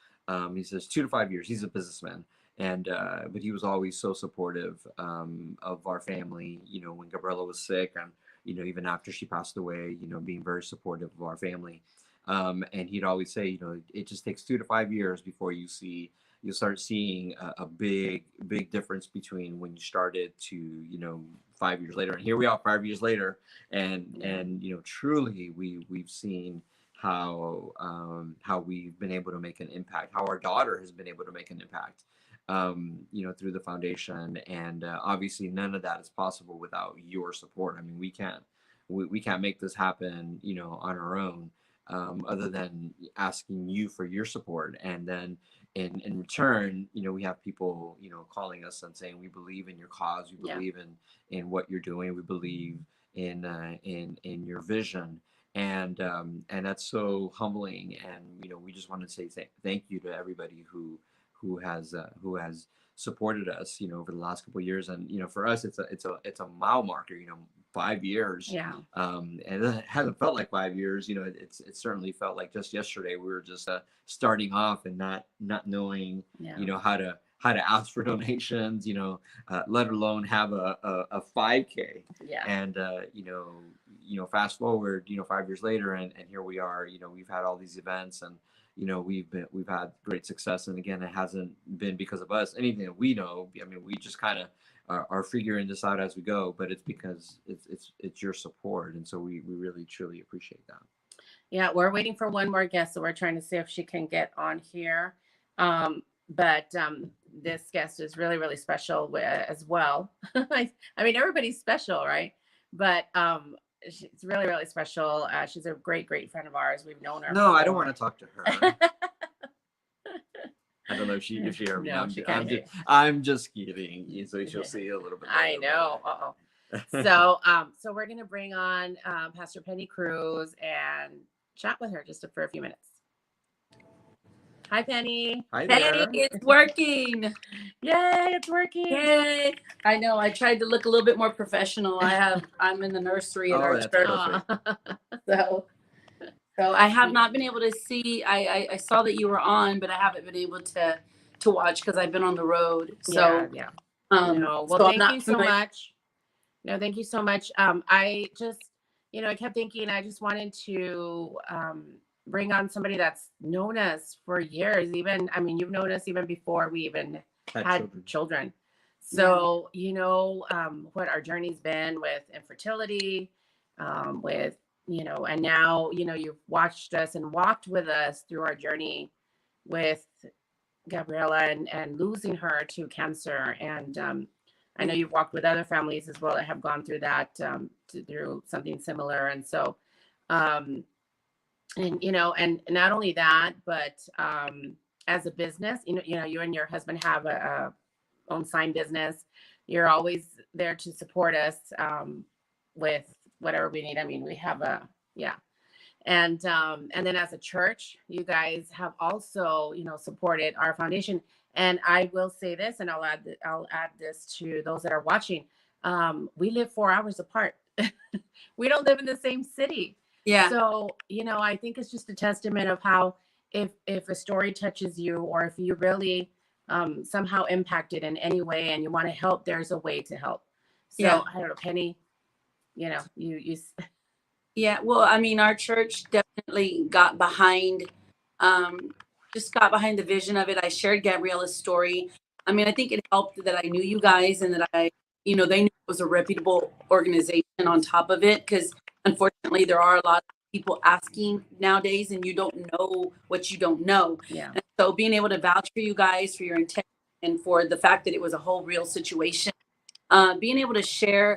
He says 2 to 5 years. He's a businessman. And but he was always so supportive, of our family, when Gabriela was sick, and even after she passed away, being very supportive of our family. And he'd always say, it just takes 2 to 5 years before you'll start seeing a big difference between when you started to 5 years later. And here we are 5 years later, and truly we've seen how we've been able to make an impact, how our daughter has been able to make an impact, through the foundation. And obviously none of that is possible without your support. I mean, we can't make this happen, on our own, other than asking you for your support. And then in return, we have people, calling us and saying, we believe in your cause. We believe in what you're doing. We believe in your vision. And that's so humbling. And, we just want to say thank you to everybody who has supported us, over the last couple of years. And, for us, it's a mile marker, 5 years. Yeah. And it hasn't felt like 5 years, it certainly felt like just yesterday we were just starting off and not knowing, how to ask for donations, let alone have a 5K. Yeah. And, fast forward, 5 years later, and here we are, we've had all these events, and, we've had great success. And again, it hasn't been because of us, anything that we know. I mean, we just kind of are figuring this out as we go, but it's because it's your support. And so we really, truly appreciate that. Yeah. We're waiting for one more guest, so we're trying to see if she can get on here. But this guest is really, really special as well. I mean, everybody's special, right? But she's really, really special. She's a great friend of ours. We've known her. No, I don't want to talk to her. I don't know if she heard me. No, I'm just kidding. So she'll see a little bit later. I know. So we're gonna bring on Pastor Penny Cruz and chat with her just for a few minutes. Hi, Penny. Hi there. Hey, it's working. Yay, it's working. Yay. I know. I tried to look a little bit more professional. I'm in the nursery at our that's church. perfect. So I have not been able to see. I saw that you were on, but I haven't been able to to watch because I've been on the road. So, yeah. well, Well, thank you so much. No, thank you so much. I just, I kept thinking I just wanted to bring on somebody that's known us for years. Even, I mean, you've known us even before we even had children. So, what our journey's been with infertility, with, and now, you've watched us and walked with us through our journey with Gabriela and losing her to cancer. And I know you've walked with other families as well that have gone through that, through something similar. And so, and not only that, but as a business, you and your husband have a own sign business. You're always there to support us with whatever we need. I mean, we have and then as a church, you guys have also, supported our foundation. And I will say this, and I'll add this to those that are watching. We live 4 hours apart. We don't live in the same city. Yeah. So, I think it's just a testament of how if a story touches you, or if you really somehow impacted in any way and you want to help, there's a way to help. So Yeah. I don't know, Penny, you Yeah, well, I mean, our church definitely got behind the vision of it. I shared Gabriela's story. I mean, I think it helped that I knew you guys and that they knew it was a reputable organization on top of it, because unfortunately there are a lot of people asking nowadays and you don't know what you don't know. Yeah. And so being able to vouch for you guys, for your integrity, and for the fact that it was a whole real situation, being able to share,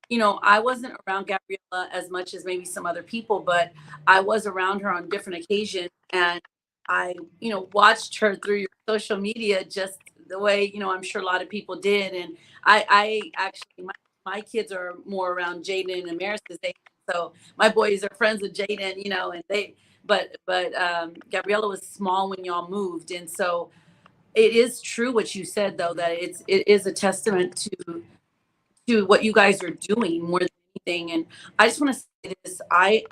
I wasn't around Gabriela as much as maybe some other people, but I was around her on different occasions, and I, watched her through your social media just the way, I'm sure a lot of people did. And I actually, my kids are more around Jaden and Maris's age. So my boys are friends with Jaden, and but Gabriela was small when y'all moved. And so it is true what you said, though, that it is a testament to what you guys are doing more than anything. And I just want to say this. I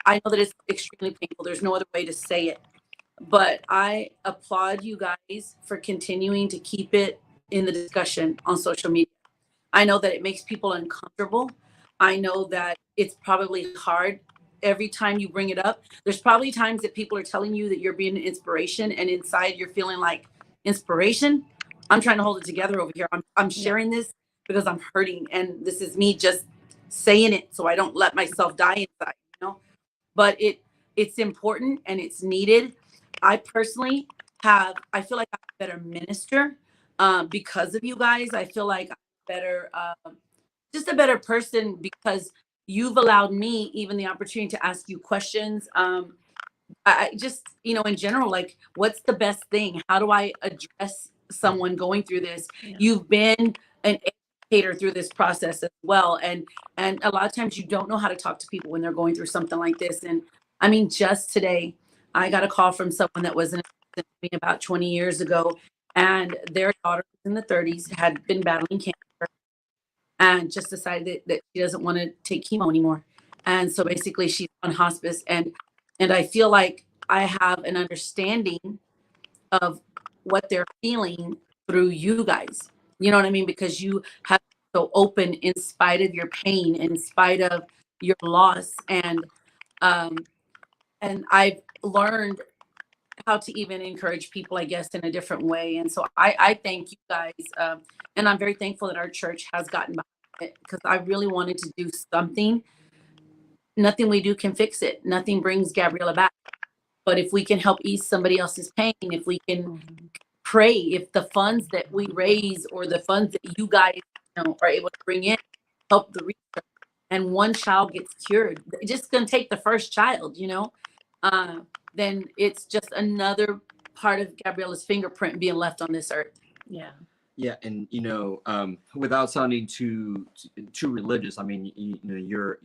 know that it's extremely painful. There's no other way to say it. But I applaud you guys for continuing to keep it in the discussion on social media. I know that it makes people uncomfortable. I know that it's probably hard every time you bring it up. There's probably times that people are telling you that you're being an inspiration, and inside you're feeling like, inspiration? I'm trying to hold it together over here. I'm sharing this because I'm hurting, and this is me just saying it so I don't let myself die inside, But it's important and it's needed. I personally I feel like I'm a better minister because of you guys. I feel like I'm better, just a better person, because you've allowed me even the opportunity to ask you questions. I just, in general, like, what's the best thing? How do I address someone going through this? Yeah. You've been an educator through this process as well. And a lot of times you don't know how to talk to people when they're going through something like this. And I mean, just today, I got a call from someone that was in me about 20 years ago, and their daughter in the 30s had been battling cancer and just decided that she doesn't want to take chemo anymore. And so basically she's on hospice, and I feel like I have an understanding of what they're feeling through you guys. You know what I mean? Because you have been so open in spite of your pain, in spite of your loss. And I've learned how to even encourage people, I guess, in a different way. And so I thank you guys. And I'm very thankful that our church has gotten behind it, because I really wanted to do something. Nothing we do can fix it. Nothing brings Gabriela back. But if we can help ease somebody else's pain, if we can pray, if the funds that we raise or the funds that you guys are able to bring in help the research, and one child gets cured, it's just going to take the first child, then it's just another part of Gabriela's fingerprint being left on this earth. Yeah. Yeah, and without sounding too religious, I mean, you're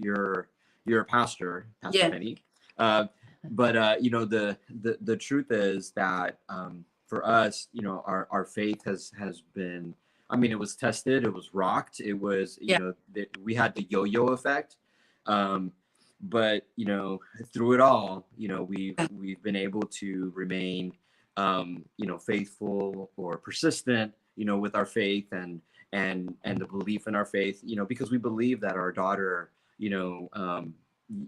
a pastor, Pastor Penny. But the truth is that for us, our faith has been, I mean, it was tested, it was rocked, it was, we had the yo-yo effect. But through it all, we've been able to remain faithful or persistent, with our faith and the belief in our faith, because we believe that our daughter,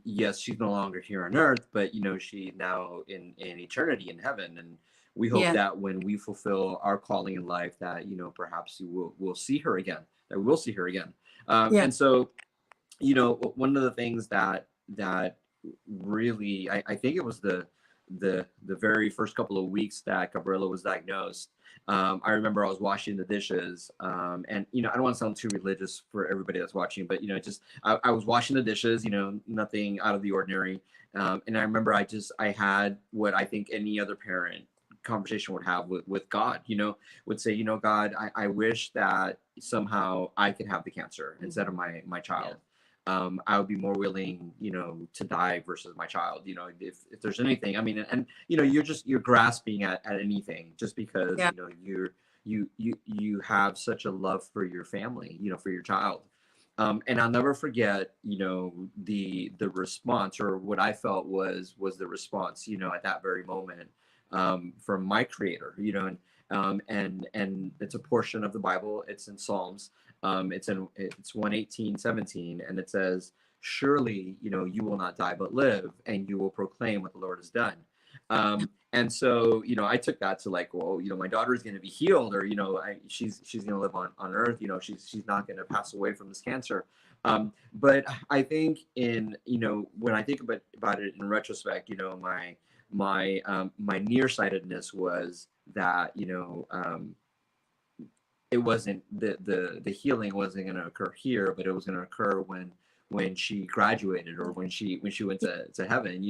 yes, she's no longer here on earth, but she now in eternity in heaven. And we hope Yeah. that when we fulfill our calling in life, that perhaps we'll see her again, that we'll see her again. Yeah. And so, one of the things that really, I think it was the very first couple of weeks that Gabriela was diagnosed. I remember I was washing the dishes, and I don't want to sound too religious for everybody that's watching, but I was washing the dishes, nothing out of the ordinary. And I remember I had what I think any other parent conversation would have with God, would say, God, I wish that somehow I could have the cancer instead of my child. I would be more willing, to die versus my child, if there's anything, I mean, and, you're grasping at anything just because, Yeah. you have such a love for your family, for your child. And I'll never forget, the response, or what I felt was the response, at that very moment, from my creator, and it's a portion of the Bible. It's in Psalms. It's 118:17, and it says, surely, you will not die but live, and you will proclaim what the Lord has done. And so, I took that to like, well, my daughter is going to be healed, or, she's going to live on earth, she's not going to pass away from this cancer. But I think when I think about it in retrospect, my nearsightedness was that, it wasn't the healing wasn't going to occur here, but it was going to occur when she graduated, or when she went to heaven,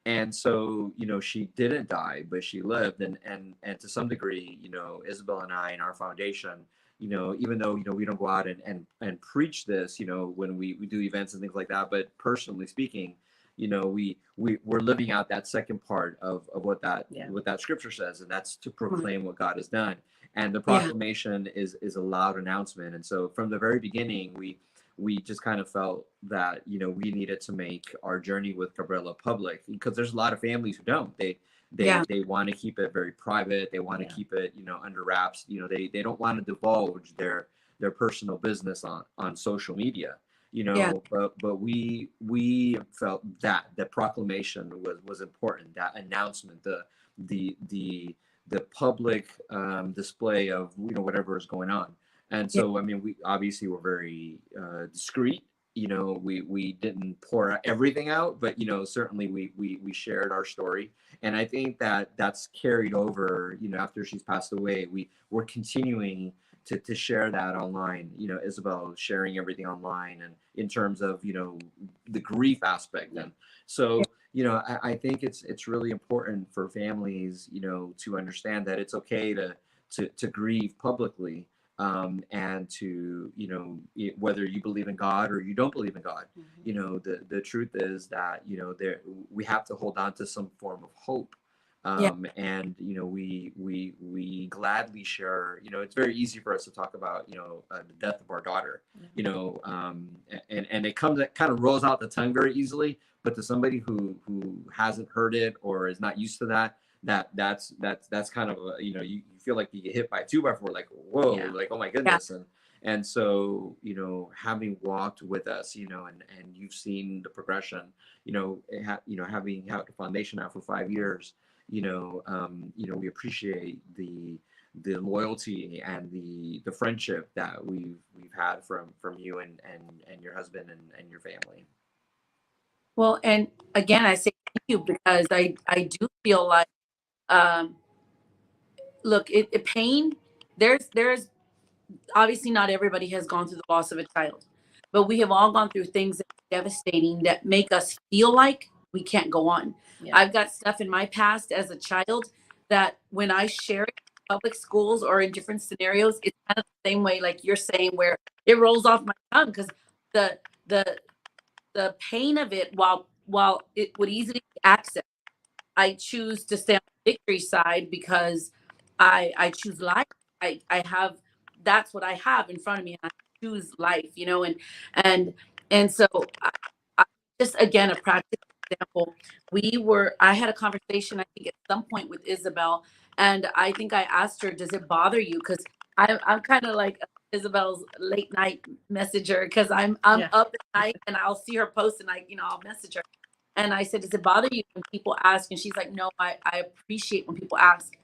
and so, she didn't die, but she lived. And to some degree, Isabel and I, in our foundation, even though, we don't go out and preach this, when we do events and things like that, but personally speaking, we're living out that second part of what that scripture says, and that's to proclaim what God has done. And the proclamation is a loud announcement. And so from the very beginning, we just kind of felt that, we needed to make our journey with Gabriela public, because there's a lot of families who don't. They want to keep it very private. They want to keep it, under wraps. They don't want to divulge their personal business on social media. But we felt that the proclamation was important, that announcement, the public display of whatever is going on. And so I mean, we obviously were very discreet. We didn't pour everything out, but certainly we shared our story. And I think that's carried over, after she's passed away. We're continuing to share that online. Isabel sharing everything online, and in terms of the grief aspect. And so I think it's really important for families to understand that it's okay to grieve publicly, and to whether you believe in God or you don't believe in God. The truth is that we have to hold on to some form of hope. And we gladly share. It's very easy for us to talk about the death of our daughter, and it kind of rolls out the tongue very easily. But to somebody who hasn't heard it or is not used to that's kind of you feel like you get hit by a 2x4, like whoa, like oh my goodness. And so having walked with us, and you've seen the progression, having had the foundation now for 5 years. We appreciate the loyalty and the friendship that we've had from you and your husband and your family. Well, and again, I say thank you, because I do feel like, look, pain, there's obviously not everybody has gone through the loss of a child, but we have all gone through things that are devastating, that make us feel like we can't go on. I've got stuff in my past as a child that when I share it in public schools or in different scenarios, it's kind of the same way like you're saying, where it rolls off my tongue, because the pain of it, while it would easily be accessed, I choose to stay on the victory side, because I choose life. I have, that's what I have in front of me, and I choose life, and so I just, again, a practice example, I had a conversation, I think at some point with Isabel, and I think I asked her, does it bother you? Because I'm kind of like Isabel's late night messenger, because I'm Yeah. up at night and I'll see her post and I'll message her. And I said, does it bother you when people ask? And she's like, no, I appreciate when people ask.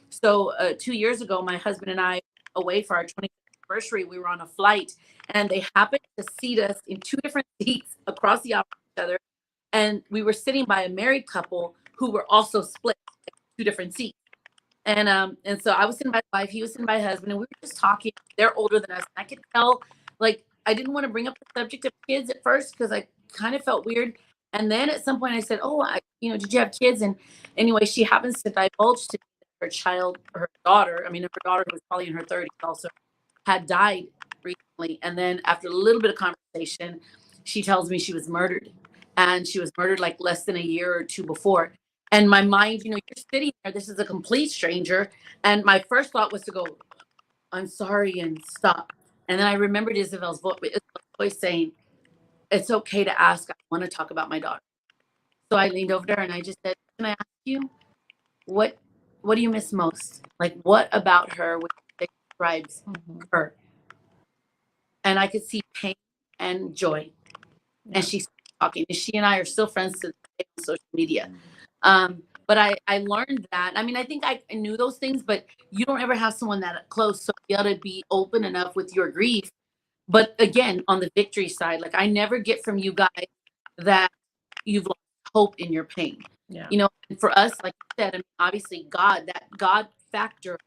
So 2 years ago, my husband and I, away for our 20th anniversary, we were on a flight, and they happened to seat us in 2 different seats across the aisle from each other. And we were sitting by a married couple who were also split in 2 different seats. And so I was sitting by my wife, he was sitting by my husband, and we were just talking. They're older than us. And I could tell, like, I didn't want to bring up the subject of kids at first because I kind of felt weird. And then at some point I said, oh, did you have kids? And anyway, she happens to divulge to me that her daughter, her daughter, who was probably in her 30s also, had died recently. And then after a little bit of conversation, she tells me she was murdered. And she was murdered like less than a year or 2 before. And my mind, you're sitting there, this is a complete stranger. And my first thought was to go, I'm sorry, and stop. And then I remembered Isabel's voice saying, it's okay to ask. I want to talk about my daughter. So I leaned over to her and I just said, can I ask you, what do you miss most? Like, what about her describes her? And I could see pain and joy. And she started talking. And she and I are still friends to this day on social media. But I learned that. I think I knew those things, but you don't ever have someone that close. So you got to be open enough with your grief. But again, on the victory side, like, I never get from you guys that you've lost hope in your pain. Yeah. And for us, like you said, obviously that God factor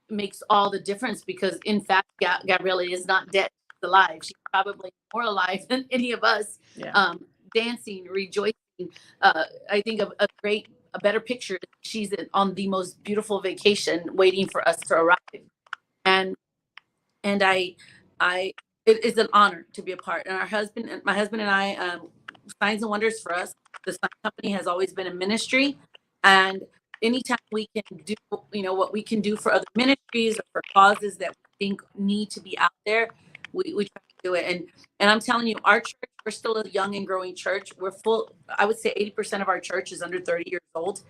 makes all the difference, because in fact, Gabriela is not dead, she's alive. She's probably more alive than any of us. Yeah. Dancing, rejoicing. I think a better picture, she's on the most beautiful vacation waiting for us to arrive. And it is an honor to be a part. And my husband and I, Signs and Wonders for us, the sign company has always been a ministry. And anytime we can do, what we can do for other ministries or for causes that we think need to be out there, we try to do it. And I'm telling you, our church, we're still a young and growing church. We're full, I would say 80% of our church is under 30 years old.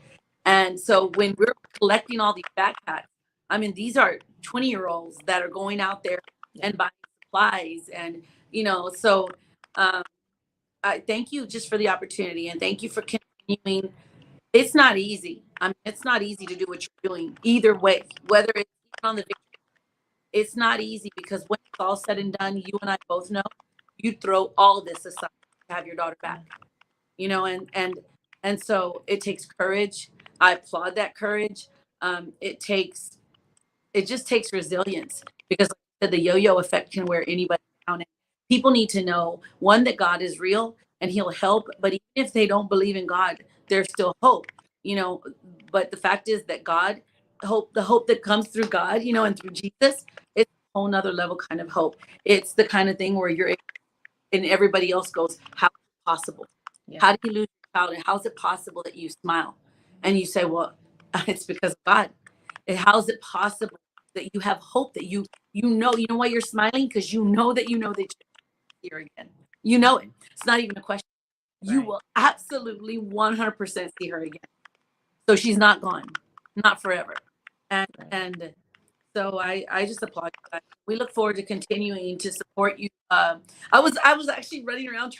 And so when we're collecting all these backpacks, these are 20-year-olds that are going out there and buying supplies. And, so I thank you just for the opportunity, and thank you for continuing. It's not easy. It's not easy to do what you're doing either way, whether it's on the victory. It's not easy, because when it's all said and done, you and I both know you throw all this aside to have your daughter back, and so it takes courage. I applaud that courage. It just takes resilience, because like I said, the yo-yo effect can wear anybody down. And people need to know, one, that God is real and he'll help, but even if they don't believe in God, there's still hope, but the fact is that the hope that comes through God, and through Jesus, it's a whole nother level kind of hope. It's the kind of thing where you're, and everybody else goes, how is it possible? Yeah. How do you lose your child? And how is it possible that you smile? And you say, well, it's because of God. And how is it possible that you have hope, that you know why you're smiling? Because you know that you're here again. It. It's not even a question. Right. You will absolutely 100% see her again. So she's not gone, not forever. And so I just applaud you guys. We look forward to continuing to support you. I was actually running around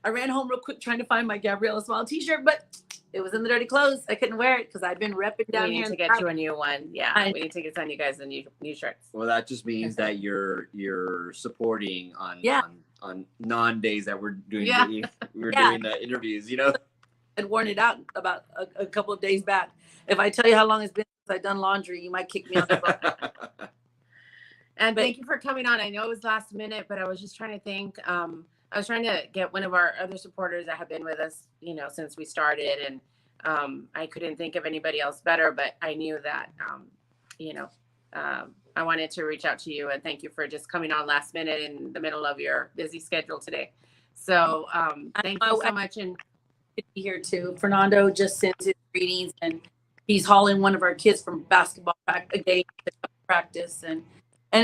I ran home real quick trying to find my Gabriela Smile t-shirt, but it was in the dirty clothes. I couldn't wear it because I've been repping down here. We need to get you a new one. Yeah, we need to get you guys a new shirts. Well, that just means that you're supporting on non-days that we're doing doing the interviews. I'd worn it out about a couple of days back. If I tell you how long it's been since I've done laundry, you might kick me out the butt. And thank you for coming on. I know it was last minute, but I was just trying to think. I was trying to get one of our other supporters that have been with us, since we started, and I couldn't think of anybody else better. But I knew that, I wanted to reach out to you and thank you for just coming on last minute in the middle of your busy schedule today. So thank you so much. And be here too. Fernando just sent his greetings, and he's hauling one of our kids from basketball practice. And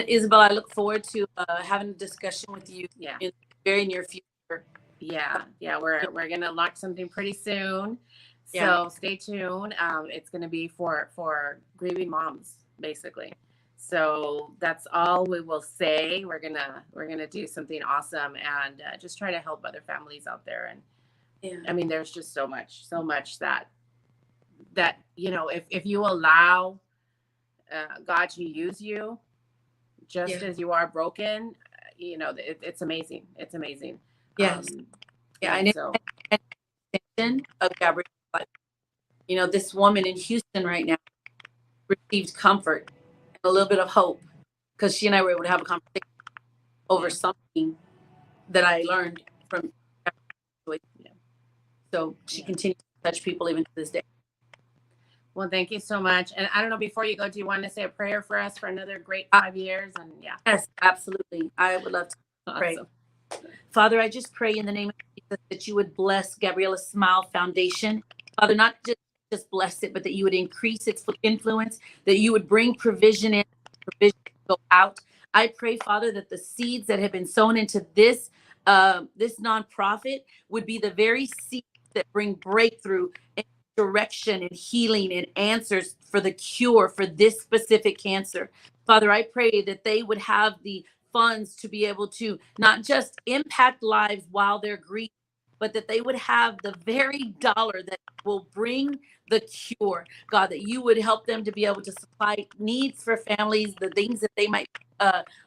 Isabel, I look forward to having a discussion with you in the very near future. Yeah, yeah, we're gonna launch something pretty soon. Yeah. So stay tuned. It's gonna be for grieving moms, basically. So that's all we will say. We're gonna do something awesome and just try to help other families out there. And Yeah. I mean, there's just so much that if you allow God to use you, just Yeah. as you are broken, it's amazing. It's amazing. Yes. Yeah. And And so. it's an extension of Gabrielle's life. This woman in Houston right now received comfort and a little bit of hope because she and I were able to have a conversation over something that I learned from. Yeah. So she continues to touch people even to this day. Well, thank you so much. And I don't know, before you go, do you want to say a prayer for us for another great 5 years? And yeah. Yes, absolutely. I would love to pray. Awesome. Father, I just pray in the name of Jesus that you would bless Gabriella Smile Foundation. Father, not just bless it, but that you would increase its influence, that you would bring provision in, provision go out. I pray, Father, that the seeds that have been sown into this nonprofit would be the very seeds that bring breakthrough and direction and healing and answers for the cure for this specific cancer. Father, I pray that they would have the funds to be able to not just impact lives while they're grieving, but that they would have the very dollar that will bring the cure. God, that you would help them to be able to supply needs for families, the things that they might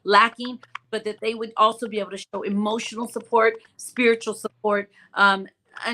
lacking, but that they would also be able to show emotional support, spiritual support, and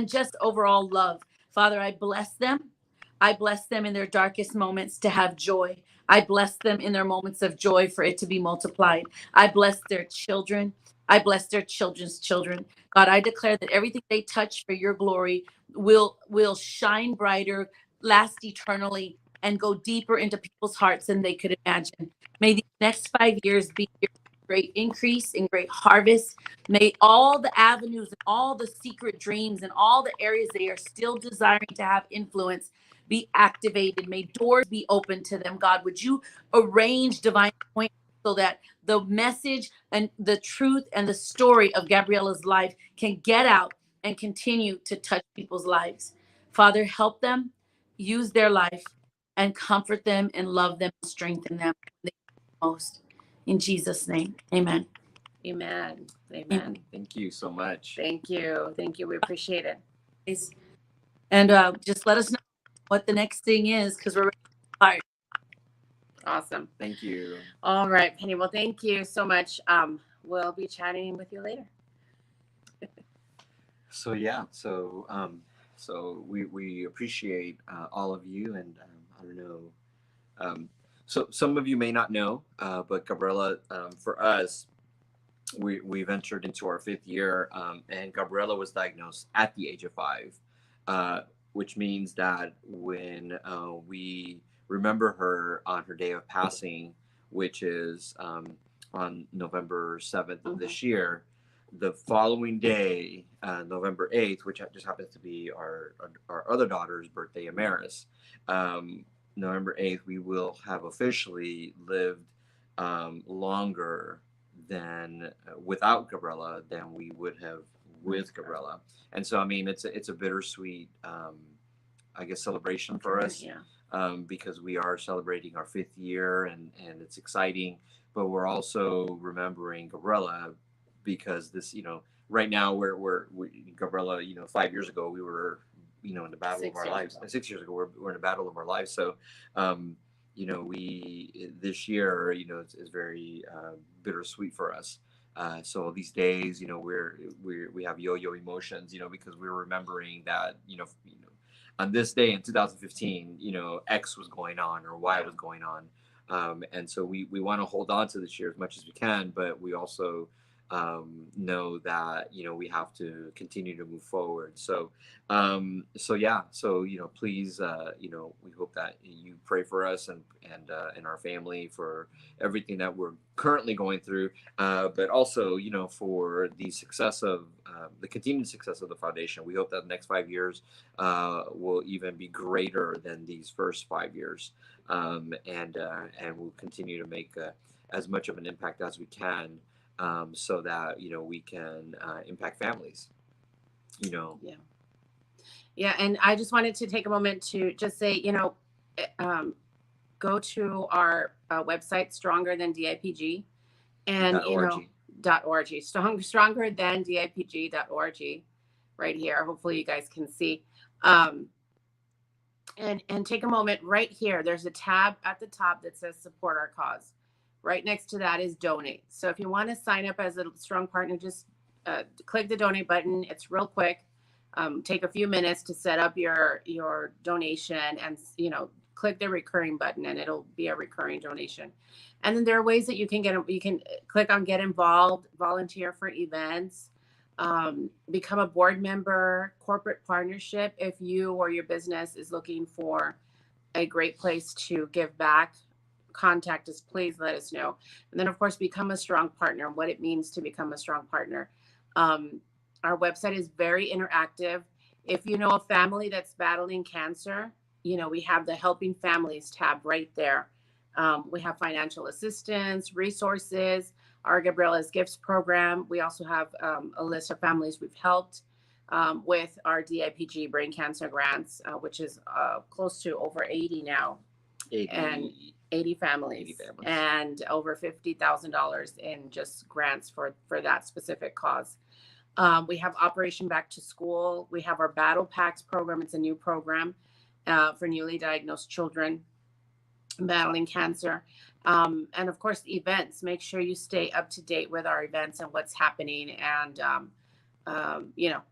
just overall love. Father, I bless them. I bless them in their darkest moments to have joy. I bless them in their moments of joy for it to be multiplied. I bless their children. I bless their children's children. God, I declare that everything they touch for your glory will shine brighter, last eternally, and go deeper into people's hearts than they could imagine. May these next 5 years be years of great increase and great harvest. May all the avenues and all the secret dreams and all the areas they are still desiring to have influence be activated. May doors be open to them. God, would you arrange divine appointments so that the message and the truth and the story of Gabriella's life can get out and continue to touch people's lives. Father, help them use their life and comfort them and love them and strengthen them most. In Jesus' name, amen. Amen. Amen. Thank you so much. Thank you. Thank you. We appreciate it. And just let us know what the next thing is because we're ready. Awesome. Thank you. All right, Penny. Well, thank you so much. We'll be chatting with you later. So yeah, so we appreciate all of you, and I don't know. So some of you may not know, but Gabriella, for us, we've entered into our 5th year, and Gabriella was diagnosed at the age of 5, which means that when we remember her on her day of passing, which is on November 7th of this year, the following day, November 8th, which just happens to be our other daughter's birthday, Amaris, November 8th, we will have officially lived longer than without Gabriella than we would have with Gabriella. And so, I mean, it's a bittersweet, I guess, celebration for us. Yeah. Because we are celebrating our 5th year, and it's exciting, but we're also remembering Gabriella because this, right now Gabriella, 5 years ago we were, in the battle of our lives. 6 years ago we're in the battle of our lives. So, we this year, is very bittersweet for us. So these days, we have yo-yo emotions, because we're remembering that, on this day in 2015, X was going on or Y was going on. And so we want to hold on to this year as much as we can, but we also know that, we have to continue to move forward. So, yeah, so, please, we hope that you pray for us and our family for everything that we're currently going through, but also, for the success of the continued success of the foundation. We hope that the next 5 years will even be greater than these first 5 years, and we'll continue to make as much of an impact as we can, so that we can impact families. you know, Yeah, and I just wanted to take a moment to just say, go to our website, Stronger Than DIPG, and .org. .org, stronger than DIPG.org, right here. Hopefully, you guys can see. And take a moment right here. There's a tab at the top that says Support Our Cause. Right next to that is Donate. So if you want to sign up as a strong partner, just click the Donate button. It's real quick. Take a few minutes to set up your donation, and click the recurring button, and it'll be a recurring donation. And then there are ways that you can click on Get Involved, volunteer for events, become a board member, corporate partnership. If you or your business is looking for a great place to give back, contact us, please let us know. And then of course, become a strong partner, what it means to become a strong partner. Our website is very interactive. If you know a family that's battling cancer, we have the Helping Families tab right there. We have financial assistance, resources, our Gabriella's Gifts program. We also have a list of families we've helped with our DIPG brain cancer grants, which is close to over 80 now. 80 families, and over $50,000 in just grants for that specific cause. We have Operation Back to School. We have our Battle Packs program. It's a new program for newly diagnosed children battling cancer. And of course, events. Make sure you stay up to date with our events and what's happening. And,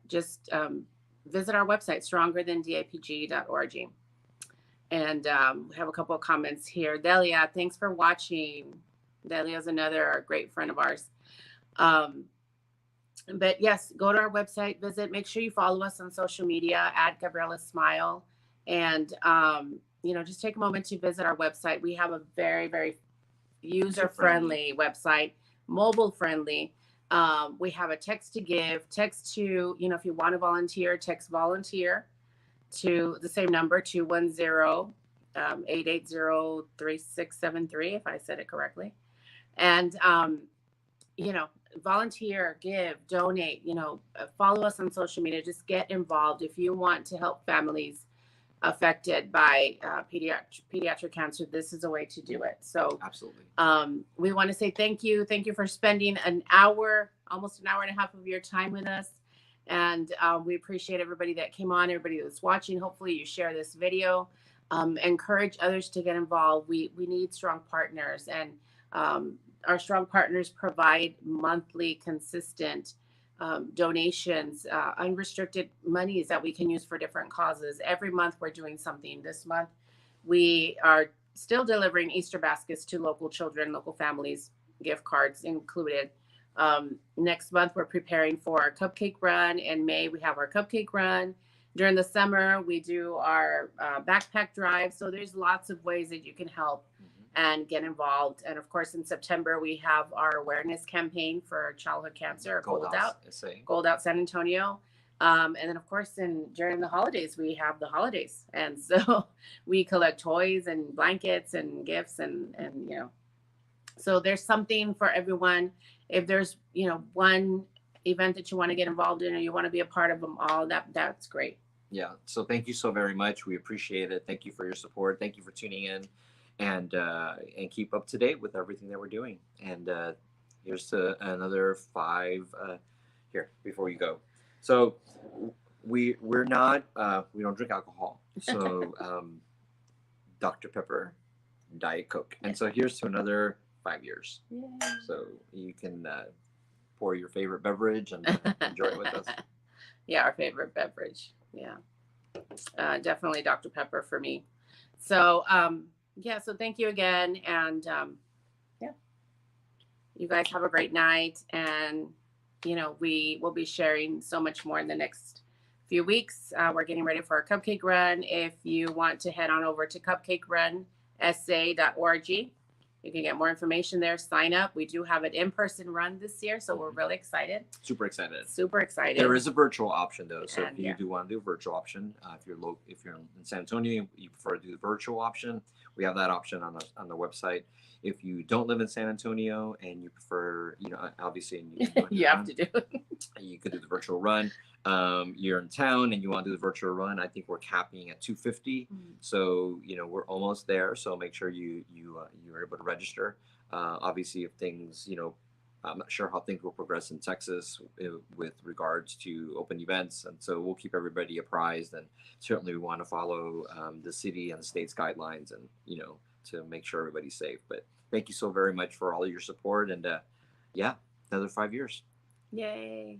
just visit our website, strongerthandipg.org. And we have a couple of comments here. Delia, thanks for watching. Delia is another great friend of ours. But yes, go to our website, visit, make sure you follow us on social media at Gabriella Smile. And, just take a moment to visit our website. We have a very, very user-friendly website, mobile-friendly. We have a text to give, text to, if you want to volunteer, text volunteer to the same number, 210-880-3673, if I said it correctly. And, volunteer, give, donate, follow us on social media, just get involved. If you want to help families affected by pediatric cancer, this is a way to do it. So absolutely. We want to say thank you. Thank you for spending almost an hour and a half of your time with us. And we appreciate everybody that came on, everybody that's watching. Hopefully you share this video. Encourage others to get involved. We need strong partners, and our strong partners provide monthly consistent donations, unrestricted monies that we can use for different causes. Every month we're doing something. This month we are still delivering Easter baskets to local children, local families, gift cards included. Next month we're preparing for our cupcake run. In May we have our cupcake run. During the summer we do our backpack drive. So there's lots of ways that you can help and get involved. And of course, in September, we have our awareness campaign for childhood cancer, Gold Out San Antonio. And then of course, during the holidays, we have the holidays. And so we collect toys and blankets and gifts and so there's something for everyone. If there's, one event that you want to get involved in or you want to be a part of them all, that's great. Yeah. So thank you so very much. We appreciate it. Thank you for your support. Thank you for tuning in. And keep up to date with everything that we're doing. And here's to another 5 here before you go. So we're not we don't drink alcohol. So Dr. Pepper, Diet Coke. And so here's to another 5 years. Yay. So you can pour your favorite beverage and enjoy it with us. Yeah, our favorite beverage. Yeah, definitely Dr. Pepper for me. So so thank you again. And you guys have a great night. And, we will be sharing so much more in the next few weeks. We're getting ready for our cupcake run. If you want to head on over to cupcakerunsa.org, you can get more information there. Sign up. We do have an in-person run this year, so we're really excited. Super excited. Super excited. There is a virtual option though, so And, if you do want to do a virtual option, if you're in San Antonio, you prefer to do the virtual option, we have that option on the website. If you don't live in San Antonio and you prefer, obviously, you have to do it. You could do the virtual run. you're in town and you want to do the virtual run, I think we're capping at 250. So we're almost there. So make sure you're able to register. Obviously, if things I'm not sure how things will progress in Texas with regards to open events, and so we'll keep everybody apprised. And certainly, we want to follow the city and the state's guidelines, and to make sure everybody's safe. But thank you so very much for all of your support, and yeah, another 5 years. Yay.